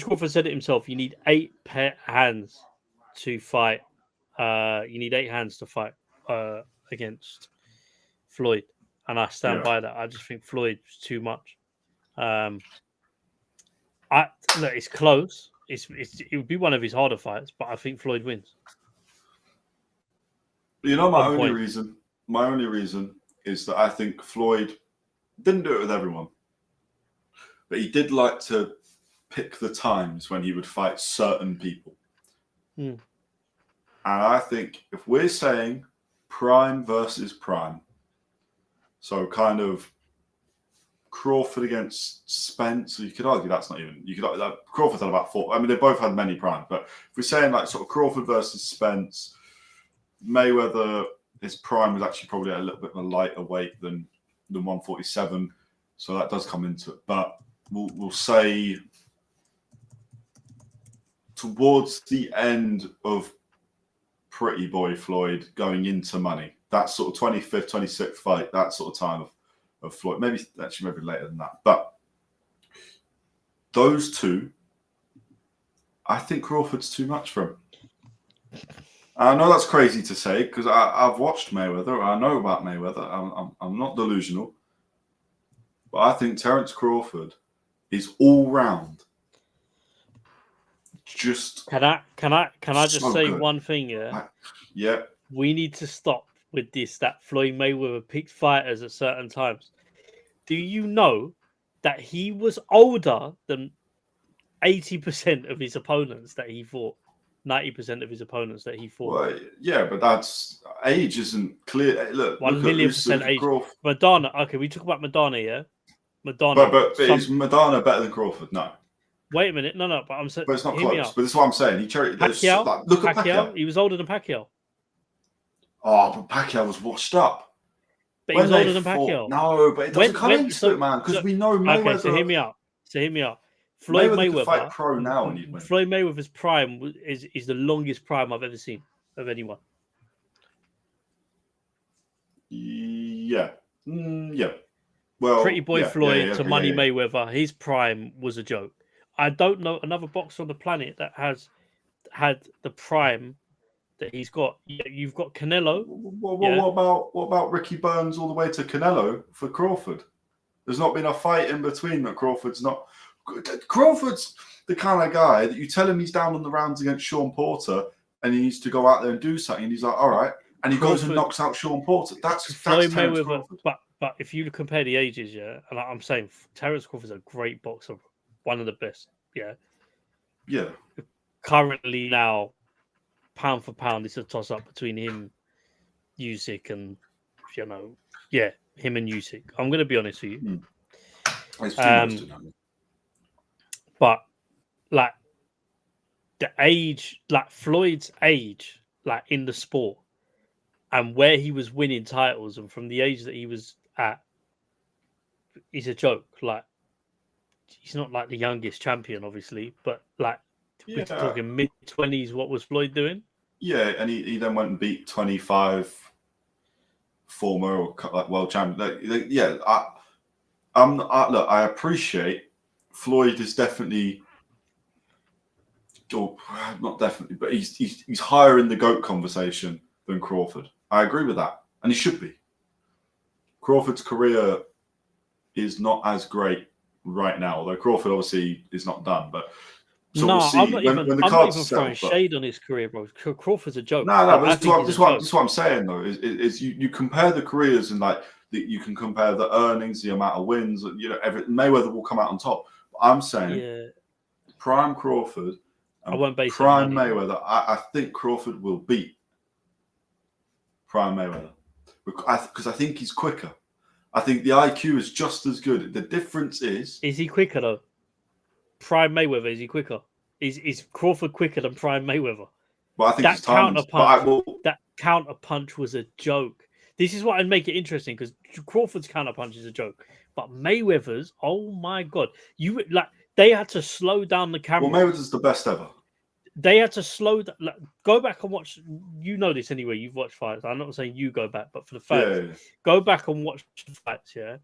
Crawford said it himself. You need 8 hands to fight. You need 8 hands to fight against Floyd, and I stand Yeah. by that. I just think Floyd was too much. Look, it's close. It would be one of his harder fights, but I think Floyd wins. You know, my On only point. reason is that I think Floyd didn't do it with everyone, but he did like to pick the times when he would fight certain people. Hmm. And I think if we're saying prime versus prime, so kind of Crawford against Spence, you could argue that's not even, you could argue that Crawford had about 4. I mean, they both had many prime, but if we're saying like sort of Crawford versus Spence, Mayweather, his prime was actually probably a little bit of a lighter weight than 147, so that does come into it. But we'll say towards the end of Pretty Boy Floyd going into money, that sort of 25th, 26th fight, that sort of time of Floyd, maybe later than that. But those two, I think Crawford's too much for him. I know that's crazy to say because I've watched Mayweather. I know about Mayweather. I'm not delusional, but I think Terence Crawford is all round. Just Can I just so say good. one thing? Yeah, Yeah. we need to stop with this. That Floyd Mayweather picked fighters at certain times. Do you know that he was older than 80% of his opponents that he fought? 90% of his opponents that he fought. Well, yeah, but that's age isn't clear. Look, 1,000,000% age. Crawford. Madonna. Okay, we talk about Madonna, yeah. Madonna. But is Madonna better than Crawford? No. Wait a minute. No. But I'm saying. But it's not close. But this is what I'm saying. He cherry. Pacquiao. Like, look at Pacquiao. He was older than Pacquiao. Oh, but Pacquiao was washed up. But he was older than Pacquiao. No, but it doesn't come into it, man. Because we know Mayweather. Okay, so hear me out. Floyd Mayweather fight pro now and he'd win. Floyd Mayweather's prime is the longest prime I've ever seen of anyone. Yeah. Yeah. Well, Pretty Boy Floyd to Money Mayweather, his prime was a joke. I don't know another boxer on the planet that has had the prime that he's got. You've got Canelo. What about Ricky Burns all the way to Canelo for Crawford? There's not been a fight in between that Crawford's not. Crawford's the kind of guy that you tell him he's down on the rounds against Sean Porter and he needs to go out there and do something. And he's like, all right. And he goes and knocks out Sean Porter. That's Floyd Mayweather. Crawford. But if you compare the ages, yeah, and I'm saying Terence Crawford's a great boxer, one of the best, yeah. Yeah. Currently now, pound for pound, it's a toss-up between him, Usyk, and, him and Usyk. I'm going to be honest with you. But, like, the age, like, Floyd's age, like, in the sport, and where he was winning titles, and from the age that he was at, is a joke. Like, he's not, like, the youngest champion, obviously, but, like, we're talking mid-20s, what was Floyd doing? Yeah, and he then went and beat 25 former or like world champion. Look, I appreciate Floyd is definitely, or not definitely, but he's higher in the GOAT conversation than Crawford. I agree with that, and he should be. Crawford's career is not as great right now, although Crawford obviously is not done, but. So no, we'll see. I'm not even throwing settled, shade on his career, bro. Crawford's a joke. No, but this is what I'm saying though. Is you compare the careers and like you can compare the earnings, the amount of wins. Mayweather will come out on top. I'm saying, prime Crawford, and I won't base prime Mayweather. I think Crawford will beat prime Mayweather because I think he's quicker. I think the IQ is just as good. The difference is he quicker though? Prime Mayweather, is he quicker? Is Crawford quicker than Prime Mayweather? Well, I think that counter punch was a joke. This is what I'd make it interesting because Crawford's counter punch is a joke, but Mayweather's, oh my god, they had to slow down the camera. Well, Mayweather's the best ever. They had to slow down. Go back and watch. You know this anyway. You've watched fights. I'm not saying you go back, but for the fans, go back and watch the fights. Yeah.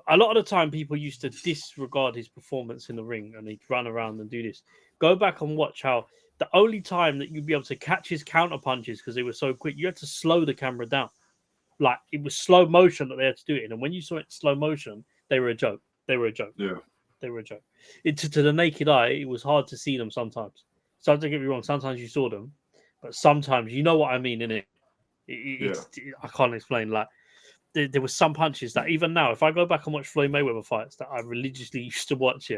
A lot of the time, people used to disregard his performance in the ring and he'd run around and do this. Go back and watch how the only time that you'd be able to catch his counter punches because they were so quick, you had to slow the camera down. like it was slow motion that they had to do it in. And when you saw it in slow motion, they were a joke. They were a joke. Yeah. They were a joke. To the naked eye, it was hard to see them sometimes. So don't get me wrong. Sometimes you saw them, but sometimes you know what I mean, innit? I can't explain. Like there were some punches that even now, if I go back and watch Floyd Mayweather fights that I religiously used to watch,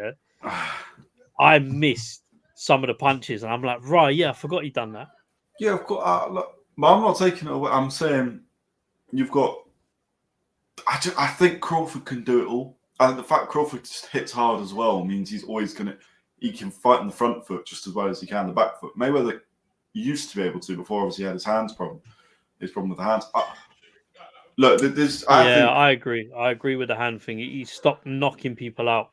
I missed some of the punches, and I'm like, right, yeah, I forgot he done that. Yeah, of course. Look, but I'm not taking it away. I'm saying you've got. I think Crawford can do it all. And the fact Crawford just hits hard as well means he's always he can fight in the front foot just as well as he can the back foot. Mayweather used to be able to before, obviously, he had his problem with the hands. Look, I agree. I agree with the hand thing. He stopped knocking people out,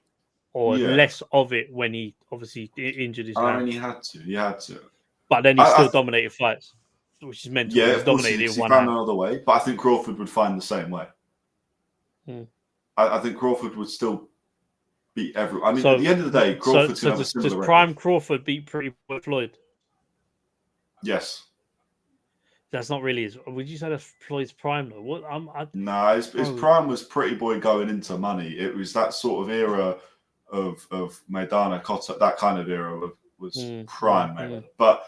or less of it when he obviously injured his hand. I mean, he had to. But then he still dominated fights, which is mental. Yeah, he's dominated in he one found hand. another way. But I think Crawford would find the same way. I think Crawford would still beat everyone. I mean, at the end of the day, Crawford's going to have a similar record. Prime Crawford beat Pretty Boy Floyd? Yes. That's not really his. Would you say that's Floyd's prime though? What? No, his prime was Pretty Boy going into money. It was that sort of era of Maidana, Kota, that kind of era was prime Mayweather. But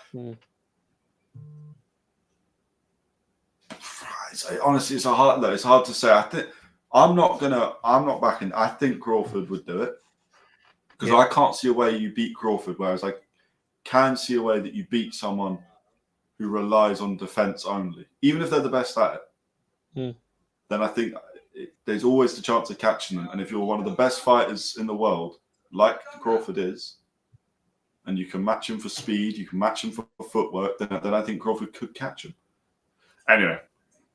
honestly, it's hard to say. I think I'm not backing. I think Crawford would do it because I can't see a way you beat Crawford. Whereas I can see a way that you beat someone who relies on defense only, even if they're the best at it. Then I think there's always the chance of catching them. And if you're one of the best fighters in the world, like Crawford is, and you can match him for speed, you can match him for footwork, then I think Crawford could catch him. Anyway,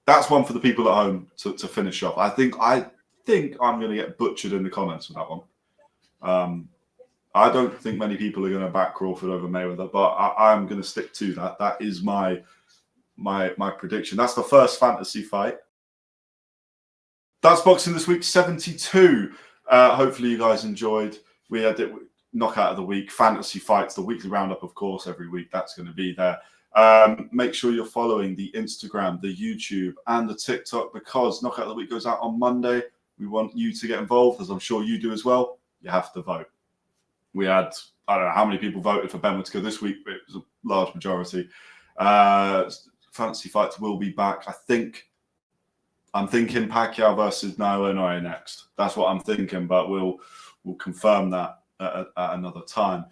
that's one for the people at home to finish off. I think I'm going to get butchered in the comments for that one. I don't think many people are going to back Crawford over Mayweather, but I'm going to stick to that. That is my prediction. That's the first fantasy fight. That's boxing this week, 72. Hopefully you guys enjoyed. We had it knockout of the week, fantasy fights, the weekly roundup, of course, every week. That's going to be there. Make sure you're following the Instagram, the YouTube, and the TikTok because knockout of the week goes out on Monday. We want you to get involved, as I'm sure you do as well. You have to vote. We had, I don't know how many people voted for Ben Whittaker this week, but it was a large majority. Fantasy fights will be back. I'm thinking Pacquiao versus Inoue next. That's what I'm thinking, but we'll confirm that at another time.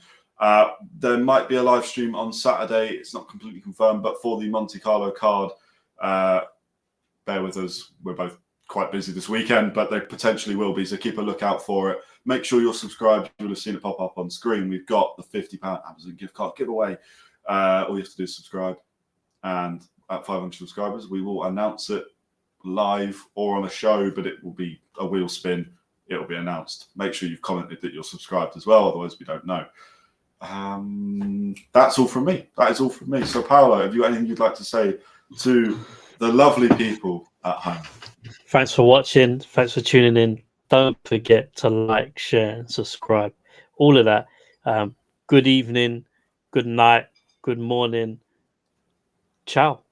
There might be a live stream on Saturday. It's not completely confirmed, but for the Monte Carlo card, bear with us. We're both quite busy this weekend, but they potentially will be, so keep a lookout for it. Make sure you're subscribed. You'll have seen it pop up on screen. We've got the £50 Amazon gift card giveaway. All you have to do is subscribe, and at 500 subscribers, we will announce it live or on a show, but it will be a wheel spin. It will be announced. Make sure you've commented that you're subscribed as well, otherwise we don't know. That's all from me. That is all from me. So, Paolo, have you got anything you'd like to say to the lovely people at home? Thanks for watching. Thanks for tuning in. Don't forget to like, share, and subscribe. All of that. Good evening, good night, good morning. Ciao.